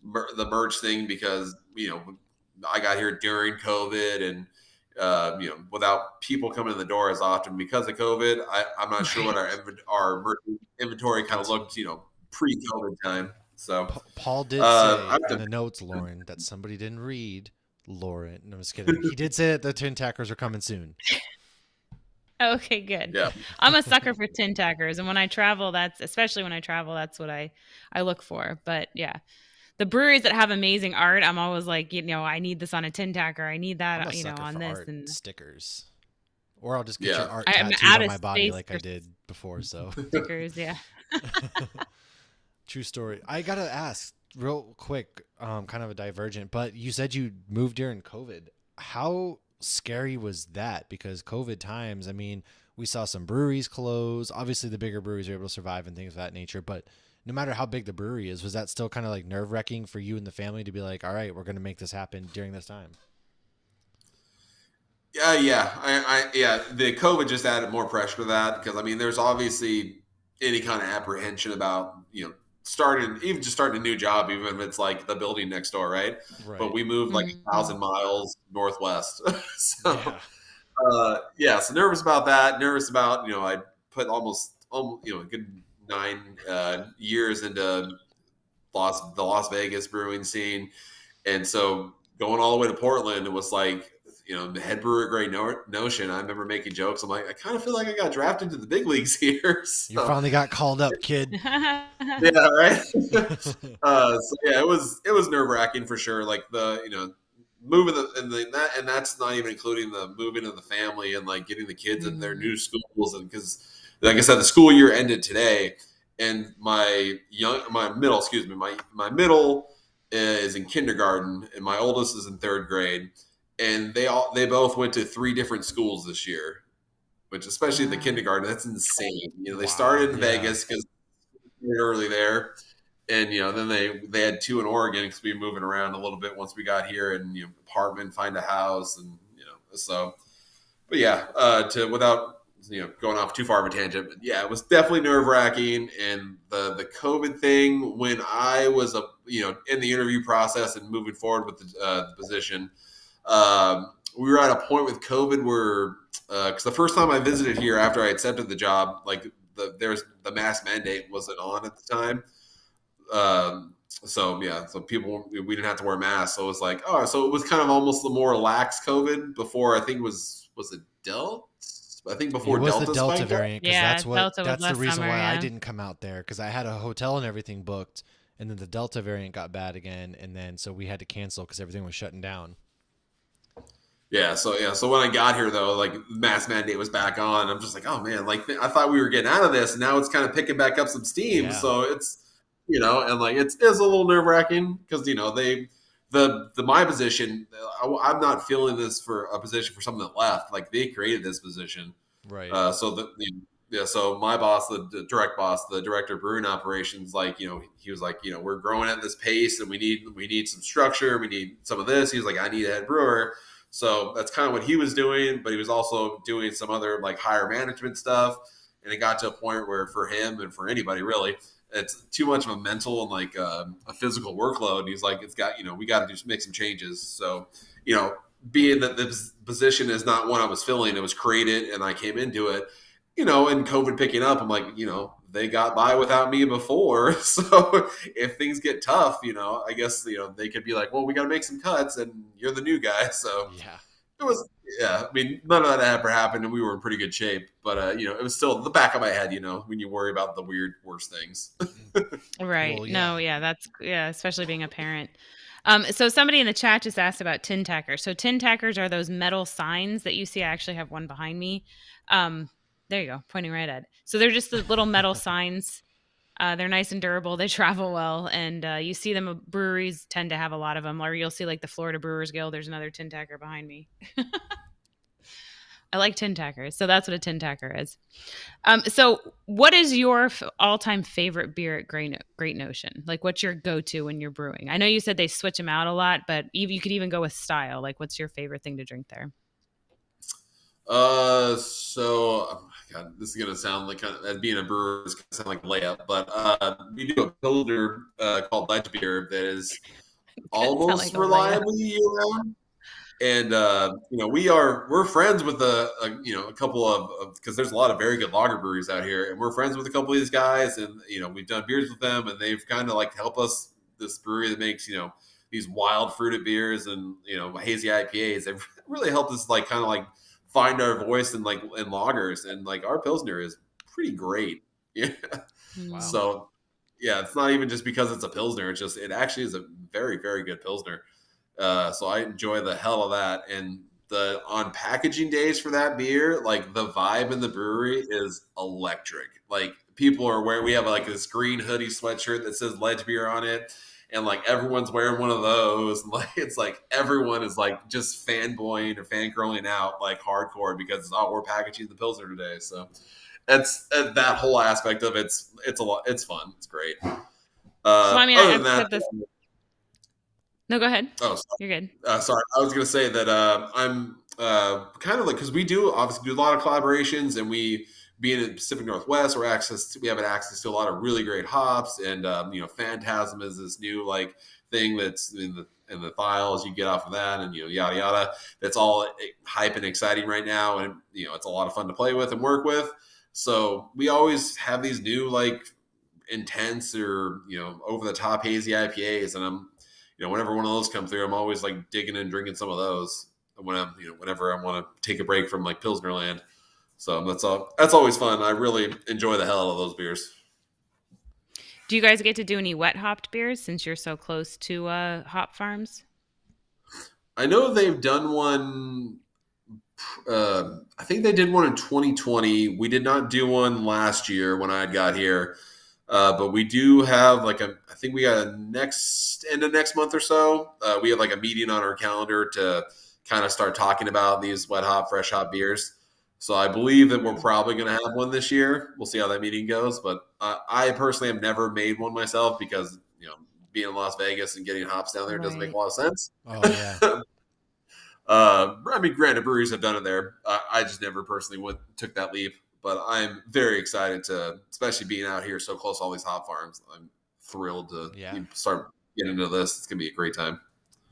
the merch thing because I got here during COVID and without people coming in the door as often because of COVID. I'm not sure what our merch inventory kind of looked pre-COVID time. So Paul did say in to, the notes, Lauren, that somebody didn't read. Lauren, no, I'm just kidding. He did say that the tin tackers are coming soon. Okay, good. yeah. I'm a sucker for tin tackers, and when I travel, especially when I travel, that's what I look for. But yeah, the breweries that have amazing art, I'm always like, I need this on a tin tacker. I need I'm that, a sucker on for this. art And stickers, or I'll just get Yeah. your art I'm tattooed out on of my body space like I for did before. So stickers. Yeah. true story. I gotta ask real quick, kind of a divergent, but you said you moved during COVID. How scary was that? Because COVID times, I mean, we saw some breweries close. Obviously, the bigger breweries are able to survive and things of that nature. But no matter how big the brewery is, was that still kind of like nerve wracking for you and the family to be like, all right, we're going to make this happen during this time? Yeah. Yeah. The COVID just added more pressure to that because I mean, there's obviously any kind of apprehension about starting a new job, even if it's like the building next door, right? But Right. we moved like a Mhm. 1,000 miles northwest, so Yeah. yeah. So nervous about that. Nervous about I put almost a good 9 years into the Las Vegas brewing scene, and so going all the way to Portland, it was like, the head brewer at Great Notion. I remember making jokes. I'm like, I kind of feel like I got drafted to the big leagues here. You So, finally got called up, kid. yeah, right. So yeah, it was nerve wracking for sure. Like moving and that's not even including the moving of the family and like getting the kids in their Mhm. new schools, and because like I said, the school year ended today, and my middle is in kindergarten, and my oldest is in third grade, and they both went to 3 different schools this year, which especially the Wow. kindergarten, that's insane. They Wow. started in Yeah. Vegas because early there, and then they had 2 in Oregon because we were moving around a little bit once we got here, and apartment, find a house, and so. But yeah, to without going off too far of a tangent, but yeah, it was definitely nerve wracking. And the COVID thing, when I was in the interview process and moving forward with the position, we were at a point with COVID where because the first time I visited here after I accepted the job, like there's the mask mandate wasn't on at the time. So people we didn't have to wear masks. So it was like, so it was kind of almost the more relaxed COVID before. I think was it Delta? I think before It was Delta the Delta spiked up. variant because Yeah, Delta was that's the last reason summer, why I yeah. didn't come out there, because I had a hotel and everything booked, and then the Delta variant got bad again, and then so we had to cancel because everything was shutting down. So when I got here though, like mask mandate was back on. I'm just like, oh man, like I thought we were getting out of this, and now it's kind of picking back up some steam. Yeah. So it's and like it's a little nerve wracking because my position, I'm not feeling this for a position for someone that left. Like they created this position, Right. So my boss, the direct boss, the director of brewing operations, like he was like, we're growing at this pace, and we need some structure, we need some of this. He was like, I need a head brewer. So that's kind of what he was doing, but he was also doing some other like higher management stuff. And it got to a point where for him and for anybody really, it's too much of a mental and like a physical workload. And he's like, we got to make some changes. So, being that this position is not one I was filling, it was created and I came into it, and COVID picking up, I'm like, they got by without me before. So if things get tough, I guess, they could be like, well, we got to make some cuts and you're the new guy. So Yeah. it was, I mean, none of that ever happened and we were in pretty good shape, but, it was still the back of my head, when you worry about the worst things. Right. Well, yeah. No, yeah, especially being a parent. So somebody in the chat just asked about tin tackers. So tin tackers are those metal signs that you see. I actually have one behind me. There you go, pointing right at. So they're just the little metal signs. They're nice and durable. They travel well, and you see them. Breweries tend to have a lot of them, or you'll see like the Florida Brewers Guild. There's another tin tacker behind me. I like tin tackers, so that's what a tin tacker is. So what is your all-time favorite beer at Great Notion? Like, what's your go-to when you're brewing? I know you said they switch them out a lot, but you could even go with style. Like, what's your favorite thing to drink there? Oh my God, this is gonna sound like as being a brewer is gonna sound like a layup, but we do a pilsner called Ledge beer that is almost Like a layup. reliably year round. And we're friends with a couple of because there's a lot of very good lager breweries out here, and we're friends with a couple of these guys, and we've done beers with them, and they've kind of like helped us. This brewery that makes these wild fruited beers and hazy IPAs, they've really helped us like kind of like find our voice in lagers, and like our pilsner is pretty great. Yeah. Wow. So yeah, it's not even just because it's a pilsner; it actually is a very very good pilsner. So I enjoy the hell of that. And on packaging days for that beer, like the vibe in the brewery is electric. Like people are wearing, we have like this green hoodie sweatshirt that says Ledge Beer on it. And like everyone's wearing one of those. Like it's like everyone is like just fanboying or fangirling out like hardcore because we're packaging the Pilsner today. So it's that whole aspect of it's a lot. It's fun. It's great. So I mean, Other I've than that, said this. No, go ahead. oh, sorry. You're good. Sorry, I was going to say that I'm kind of like because we do obviously do a lot of collaborations, and we being in the Pacific Northwest, we have access to a lot of really great hops, and Phantasm is this new like thing that's in the files you get off of that, and yada yada. That's all hype and exciting right now, and it's a lot of fun to play with and work with. So we always have these new like intense or over the top hazy IPAs, and I'm whenever one of those come through, I'm always like digging and drinking some of those when I'm, whenever I want to take a break from like Pilsner land. So that's always fun. I really enjoy the hell out of those beers. Do you guys get to do any wet hopped beers since you're so close to hop farms? I know they've done one. I think they did one in 2020. We did not do one last year when I got here. But we do have I think we got end of next month or so. We have like a meeting on our calendar to kind of start talking about these wet hop, fresh hop beers. So I believe that we're probably going to have one this year. We'll see how that meeting goes. But I personally have never made one myself because, being in Las Vegas and getting hops down there doesn't make a lot of sense. Oh yeah. I mean, granted, breweries have done it there. I just never personally took that leap. But I'm very excited to, especially being out here so close to all these hop farms. I'm thrilled to Yeah. start getting into this. It's gonna be a great time.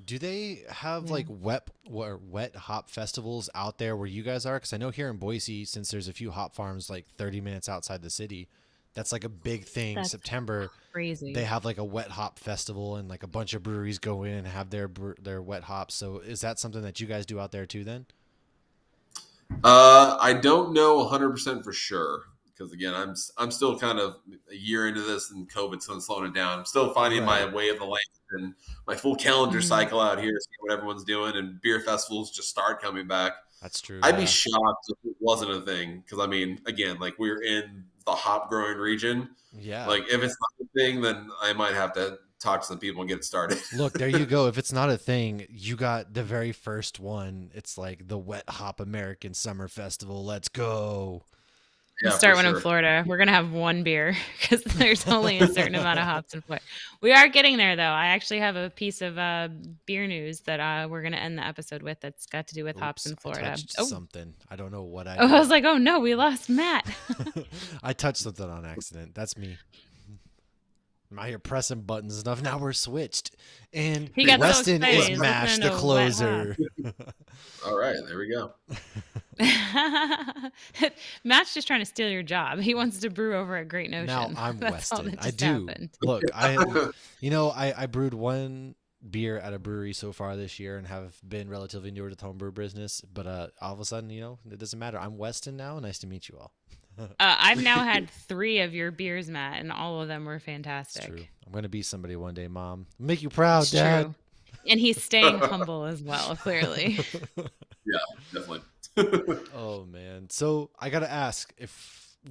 Do they have Yeah. like wet hop festivals out there where you guys are? Because I know here in Boise, since there's a few hop farms like 30 minutes outside the city, that's like a big thing. That's September, crazy. they have like a wet hop festival, and like a bunch of breweries go in and have their wet hops. So is that something that you guys do out there too? Then I don't know 100% for sure because again, I'm still kind of a year into this, and COVID's kind of slowing it down. I'm still finding my Right. way of the land and my full calendar Mhm. cycle out here, see what everyone's doing, and beer festivals just start coming back. That's true. I'd be Yeah. shocked if it wasn't a thing because I mean, again, like we're in the hop growing region. Yeah. Like if it's not a thing, then I might have to talk to some people and get it started. Look, there you go. If it's not a thing, you got the very first one. It's like the Wet Hop American Summer Festival. Let's go. We'll Yeah, for start one in sure. Florida. We're gonna have one beer because there's only a certain amount of hops in Florida. We are getting there, though. I actually have a piece of beer news that we're gonna end the episode with. That's got to do with hops Oops, in I Florida. touched Oh, something. I don't know what I I was did. like, oh no, we lost Matt. I touched something on accident. That's me. I'm out here pressing buttons and stuff. Now we're switched. And He got so Weston excited. is He's Mash, listening the to Wet Hop. closer. All right, there we go. Matt's just trying to steal your job. He wants to brew over at Great Notion. Now I'm That's all Weston. that I just do. happened. Look, I brewed one beer at a brewery so far this year and have been relatively newer to the homebrew business. But all of a sudden, it doesn't matter. I'm Weston now. Nice to meet you all. I've now had 3 of your beers, Matt, and all of them were It's fantastic. true. I'm gonna be somebody one day, Mom. Make you proud, It's Dad. true. And he's staying humble as well, clearly. Yeah, definitely. Oh man. So I gotta ask,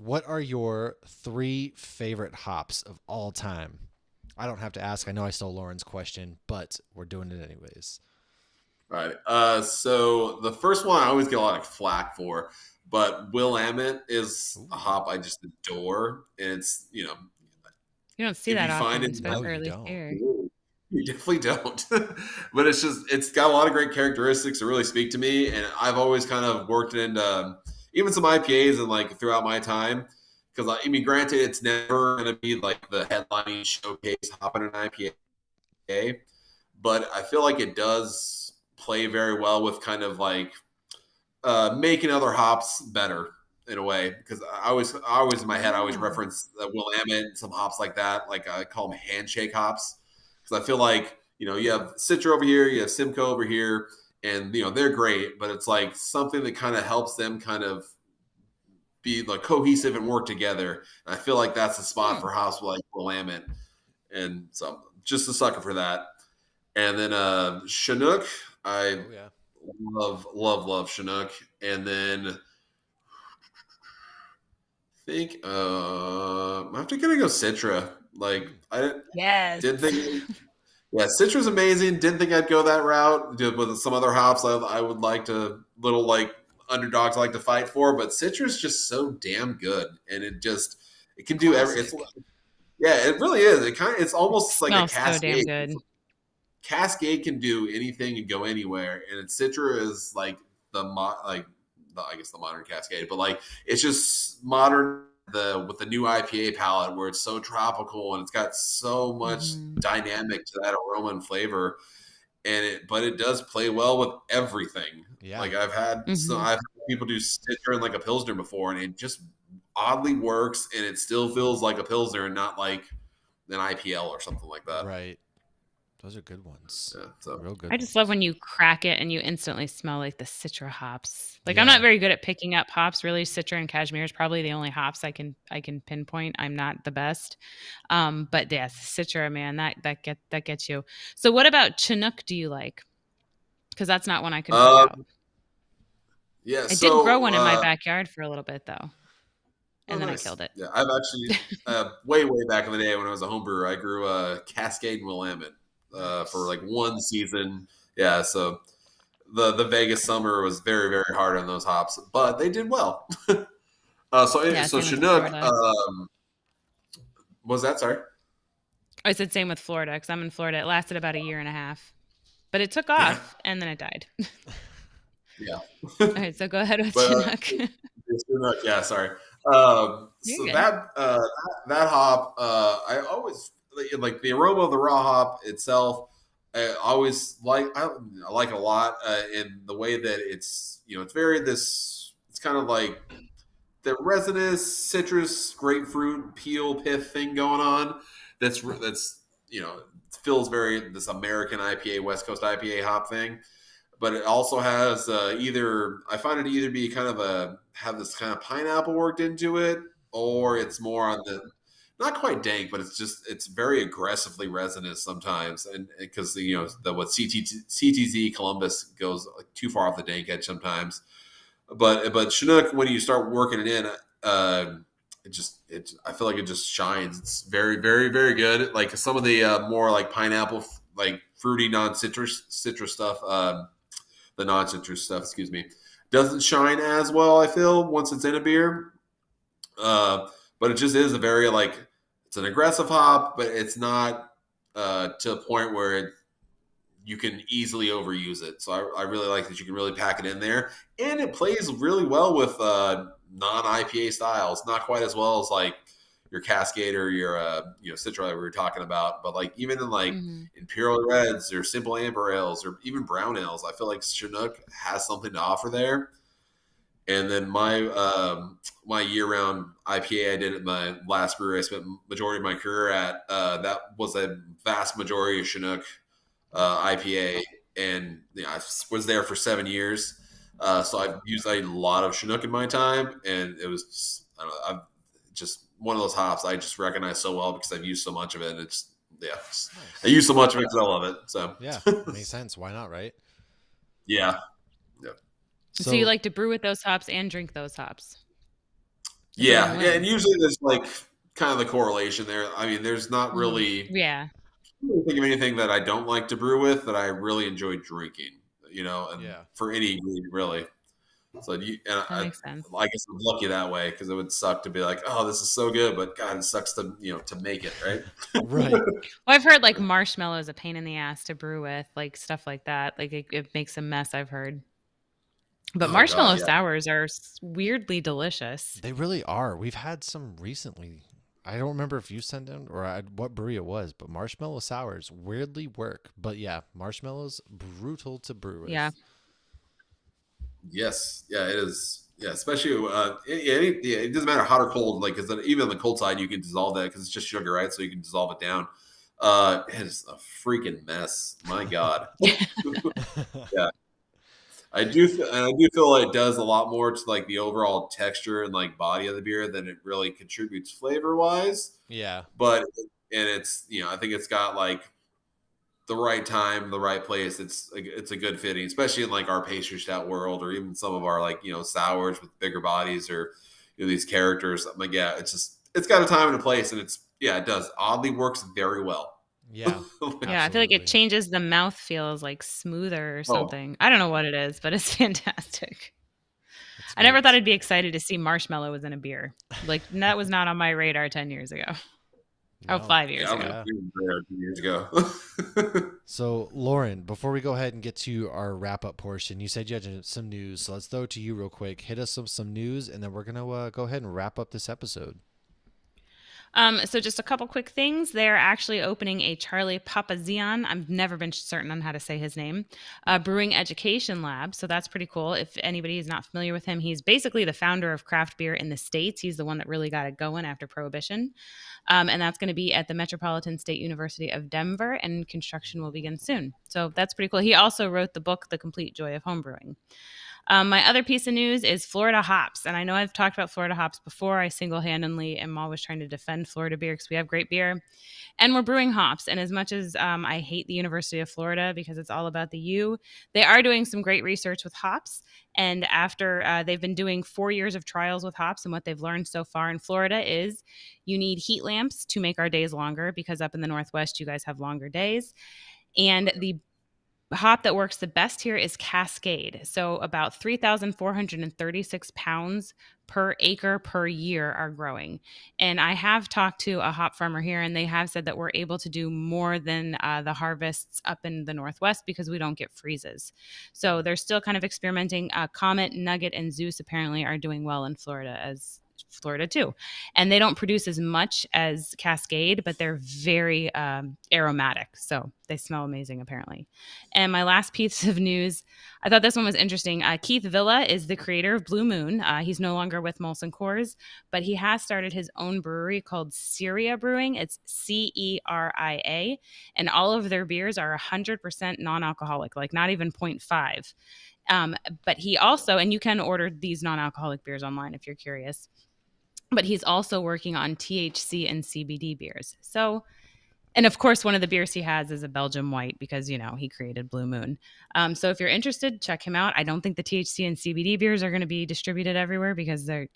what are your 3 favorite hops of all time? I don't have to ask. I know I stole Lauren's question, but we're doing it anyways. All right. So the first one I always get a lot of flack for, but Willamette is a Ooh. hop I just adore, and it's You don't see if that you find often, it, No, especially you early don't. here. you definitely don't. But it's got a lot of great characteristics that really speak to me, and I've always kind of worked it into even some IPAs and like throughout my time. Because I mean, granted, it's never going to be like the headlining showcase hop in an IPA, but I feel like it does play very well with kind of like making other hops better in a way. Because I always in my head, I always Oh. reference Willamette and some hops like that. Like I call them handshake hops because I feel like you have Citra over here, you have Simcoe over here, and they're great, but it's like something that kind of helps them kind of be like cohesive and work together. And I feel like that's the spot for hops like Willamette, and so just a sucker for that. And then Chinook, I Oh yeah. love Chinook. And then I think I'm actually gonna go Citra. Like I Yes. didn't think, yeah, Citra's amazing. Didn't think I'd go that route with some other hops. I would like to little like underdogs I like to fight for, but Citra's just so damn good, and it can do every. It's Classic. yeah, it really is. It's It almost like a smells so damn cascade. good. Cascade can do anything and go anywhere, and Citra is like I guess the modern Cascade, but like it's just modern with the new IPA palette where it's so tropical and it's got so much Mhm. dynamic to that aroma and flavor, but it does play well with everything. Yeah. Like I've had people do Citra in like a pilsner before, and it just oddly works, and it still feels like a pilsner and not like an IPL or something like that. Right. Those are good ones. Yeah, so. Real good I ones. just love when you crack it and you instantly smell like the Citra hops. Like I'm Yeah. not very good at picking up hops. Really, Citra and Cashmere is probably the only hops I can pinpoint. I'm not the best, but yeah, Citra, man, that gets you. So what about Chinook? Do you like? Because that's not one I can pick Um, out. yeah, I did grow so one in my backyard for a little bit though, oh and then I nice. killed it. Yeah, I've actually way back in the day when I was a home brewer, I grew a Cascade and Willamette for Nice. like one season. Yeah, so the Vegas summer was very hard on those hops, but they did well. Yeah, So same with Chinook Florida. was that sorry? I said same with Florida because I'm in Florida. It lasted about a year and a half, but it took Yeah. off and then it died. Yeah. All right, so go ahead with But Chinook. it's too much. Yeah, sorry. You're So good. that hop, I always like the aroma of the raw hop itself. I always I like it a lot in the way that it's very this. It's kind of like the resinous citrus grapefruit peel pith thing going on. That's feels very this American IPA West Coast IPA hop thing, but it also has either I find it either be kind of a have this kind of pineapple worked into it, or it's more on the not quite dank, but it's very aggressively resinous sometimes, and because the what CTZ Columbus goes like too far off the dank edge sometimes, but Chinook when you start working it in, uh, it I feel like it just shines. It's very very very good. Like some of the more like pineapple like fruity non citrus stuff. The non-citrus stuff, excuse me, doesn't shine as well. I feel once it's in a beer, but it just is a very like it's an aggressive hop, but it's not to a point where you can easily overuse it. So I really like that you can really pack it in there, and it plays really well with non-IPA styles. Not quite as well as like your Cascade or your Citra that we were talking about, but like even in like Hmm. Imperial Reds or Simple Amber Ales or even Brown Ales, I feel like Chinook has something to offer there. And then my year-round IPA I did at my last brewery I spent majority of my career at, that was a vast majority of Chinook IPA, and I was there for 7 years. So I've used a lot of Chinook in my time, and it was I don't know, I'm just one of those hops I just recognize so well because I've used so much of it. And I Nice. use so much of it because I love it. So Yeah, makes sense. Why not, right? yeah, yeah, So you So, like to brew with those hops and drink those hops. It's a yeah, yeah. And win-win. usually there's like kind of the correlation there. I mean, there's not Hmm. really Yeah, I can't think of anything that I don't like to brew with that I really enjoy drinking. And yeah. for any ingredient really. So that makes sense. I guess I'm lucky that way because it would suck to be like, oh, this is so good, but God, it sucks to to make it right. Right. Well, I've heard like marshmallow is a pain in the ass to brew with, like stuff like that. Like it makes a mess, I've heard. But Oh God, marshmallow yeah. sours are weirdly delicious. They really are. We've had some recently. I don't remember if you sent them or what brewery it was, but marshmallow sours weirdly work. But yeah, marshmallows brutal to brew Yeah. with. Yes, yeah, it is. Yeah, especially it doesn't matter hot or cold. Like, because even on the cold side, you can dissolve that because it's just sugar, right? So you can dissolve it down. It is a freaking mess. My God. Yeah, and I do feel like it does a lot more to like the overall texture and like body of the beer than it really contributes flavor wise. Yeah. But and it's I think it's got like the right time, the right place. It's a good fitting, especially in like our pastry stout world, or even some of our like sours with bigger bodies, or these characters. I'm like, yeah, it's got a time and a place, and it does oddly works very well. Yeah. Yeah, I feel like it Absolutely. changes the mouth feels like smoother or Oh, something. I don't know what it is, but it's fantastic. It's I never thought great. I'd be excited to see marshmallow was in a beer. Like that was not on my radar 10 years ago. Oh, No. 5 years yeah, I was ago. Yeah. there 2 years ago. So, Lauren, before we go ahead and get to our wrap up portion, you said you had some news. So let's throw it to you real quick. Hit us with some news, and then we're going to go ahead and wrap up this episode. So just a couple quick things. They're actually opening a Charlie Papazian. I've never been certain on how to say his name. Brewing Education Lab. So that's pretty cool. If anybody is not familiar with him, he's basically the founder of craft beer in the States. He's the one that really got it going after Prohibition. And that's going to be at the Metropolitan State University of Denver, and construction will begin soon. So that's pretty cool. He also wrote the book, The Complete Joy of Homebrewing. My other piece of news is Florida hops. And I know I've talked about Florida hops before. I single handedly am always trying to defend Florida beer because we have great beer and we're brewing hops. And as much as I hate the University of Florida because it's all about the U, they are doing some great research with hops. And after they've been doing 4 years of trials with hops, and what they've learned so far in Florida is you need heat lamps to make our days longer because up in the Northwest, you guys have longer days. And the hop that works the best here is Cascade. So about 3,436 pounds per acre per year are growing. And I have talked to a hop farmer here, and they have said that we're able to do more than the harvests up in the Northwest because we don't get freezes. So they're still kind of experimenting. Comet, Nugget, and Zeus apparently are doing well in Florida as Florida too. And they don't produce as much as Cascade, but they're very aromatic. So they smell amazing, apparently. And my last piece of news, I thought this one was interesting. Keith Villa is the creator of Blue Moon. He's no longer with Molson Coors, but he has started his own brewery called Ceria Brewing. It's Ceria. And all of their beers are 100% non alcoholic, like not even 0.5. But he also, and you can order these non alcoholic beers online if you're curious, but he's also working on THC and CBD beers. So, and of course, one of the beers he has is a Belgian white because, he created Blue Moon. So if you're interested, check him out. I don't think the THC and CBD beers are going to be distributed everywhere because they're,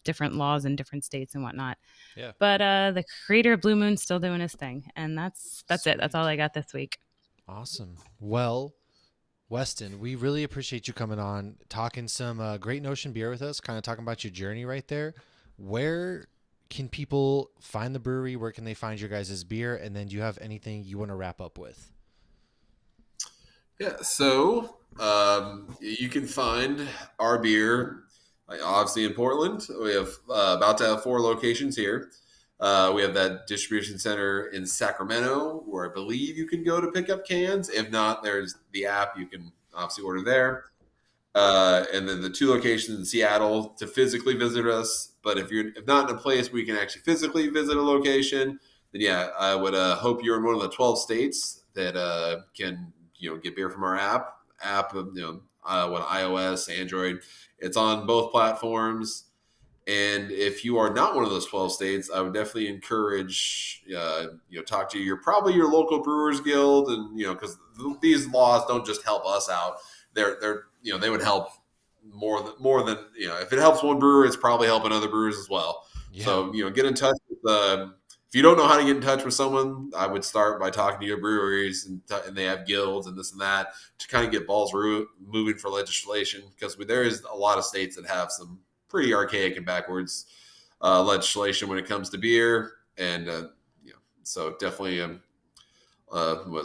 different laws in different states and whatnot. Yeah. But the creator of Blue Moon's still doing his thing. And that's it. That's all I got this week. Awesome. Well, Weston, we really appreciate you coming on, talking some Great Notion beer with us, kind of talking about your journey right there. Where can people find the brewery? Where can they find your guys' beer? And then do you have anything you want to wrap up with? Yeah, so you can find our beer, obviously in Portland. We have about to have 4 locations here. We have that distribution center in Sacramento, where I believe you can go to pick up cans. If not, there's the app. You can obviously order there. And then the 2 locations in Seattle to physically visit us. But if not in a place where you can actually physically visit a location, then yeah, I would hope you're in one of the 12 states that can get beer from our app. What iOS, Android, it's on both platforms. And if you are not one of those 12 states, I would definitely encourage, talk to probably your local Brewers Guild, and because these laws don't just help us out. They're they would help more than if it helps one brewer, it's probably helping other brewers as well. Yeah. So get in touch with if you don't know how to get in touch with someone, I would start by talking to your breweries, and they have guilds and this and that to kind of get balls moving for legislation, because there is a lot of states that have some pretty archaic and backwards legislation when it comes to beer, and so definitely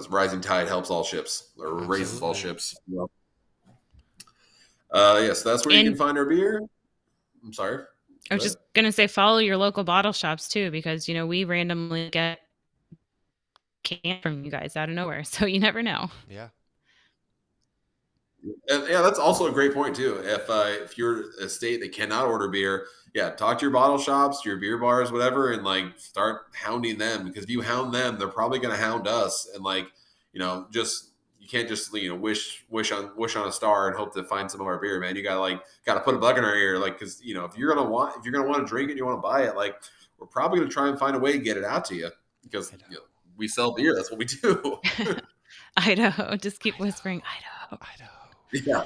rising tide helps all ships, or Absolutely. Raises all ships. Yes, that's where you can find our beer. I'm sorry. I was just going to say, follow your local bottle shops too, because, we randomly get cans from you guys out of nowhere. So you never know. Yeah. And yeah, that's also a great point too. If you're a state that cannot order beer, yeah, talk to your bottle shops, your beer bars, whatever, and start hounding them, because if you hound them, they're probably going to hound us. And you can't just wish on a star and hope to find some of our beer, man. You gotta put a bug in our ear, because if you're gonna want to drink it, you want to buy it, we're probably gonna try and find a way to get it out to you, because we sell beer. That's what we do. Idaho, just keep whispering Idaho. Yeah.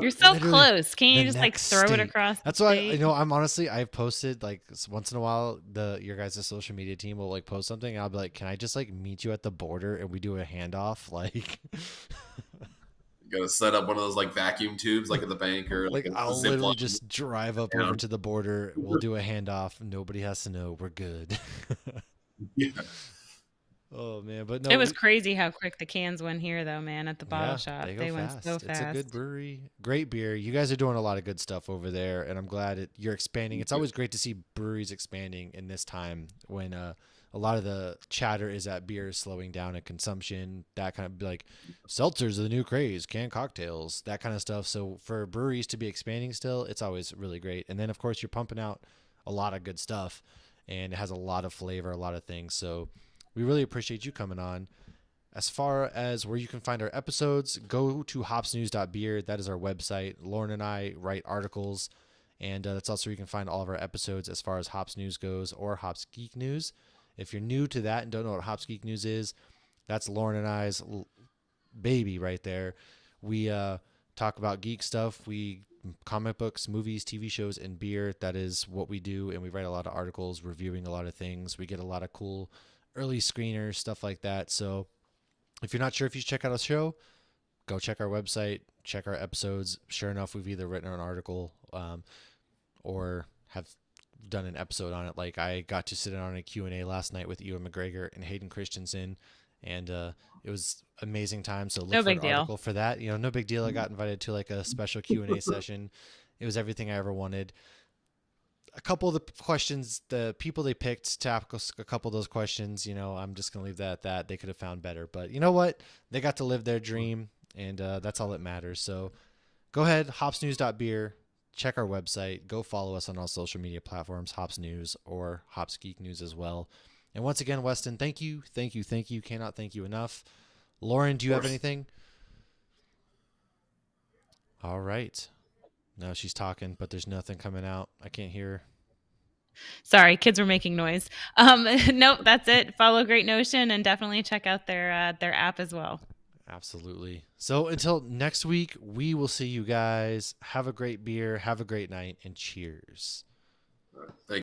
You're so close. Can't you just throw it across? That's why I'm honestly, I've posted once in a while, your guys' social media team will post something, and I'll be like, can I just meet you at the border and we do a handoff? You gotta set up one of those vacuum tubes at the bank, or I'll literally just drive up over to the border. We'll do a handoff. Nobody has to know. We're good. Yeah. Oh man, but no, it was crazy how quick the cans went here, though, man. At the bottle shop, they went so fast. It's a good brewery, great beer. You guys are doing a lot of good stuff over there, and I'm glad you're expanding. It's always great to see breweries expanding in this time when a lot of the chatter is that beer is slowing down in consumption. That kind of seltzers are the new craze, canned cocktails, that kind of stuff. So for breweries to be expanding still, it's always really great. And then of course you're pumping out a lot of good stuff, and it has a lot of flavor, a lot of things. So we really appreciate you coming on. As far as where you can find our episodes, go to hopsnews.beer. That is our website. Lauren and I write articles, and that's also where you can find all of our episodes as far as Hops News goes, or Hops Geek News. If you're new to that and don't know what Hops Geek News is, that's Lauren and I's baby right there. We talk about geek stuff. We comic books, movies, TV shows, and beer. That is what we do, and we write a lot of articles reviewing a lot of things. We get a lot of cool early screeners, stuff like that. So if you're not sure if you should check out a show, go check our website, check our episodes. Sure enough, we've either written an article or have done an episode on it. Like I got to sit in on a Q&A last night with Ewan McGregor and Hayden Christensen, and it was amazing time. So look No for an big deal. article for that. No big deal. I got invited to like a special Q&A session. It was everything I ever wanted. A couple of the questions, the people they picked to ask a couple of those questions, I'm just going to leave that at that. They could have found better, but you know what? They got to live their dream, and that's all that matters. So go ahead, hopsnews.beer. Check our website. Go follow us on all social media platforms, Hops News or Hops Geek News as well. And once again, Weston, thank you. Cannot thank you enough. Lauren, do you have anything? All right. No, she's talking, but there's nothing coming out. I can't hear her. Sorry, kids were making noise. Nope, that's it. Follow Great Notion and definitely check out their app as well. Absolutely. So until next week, we will see you guys. Have a great beer. Have a great night, and cheers. Thank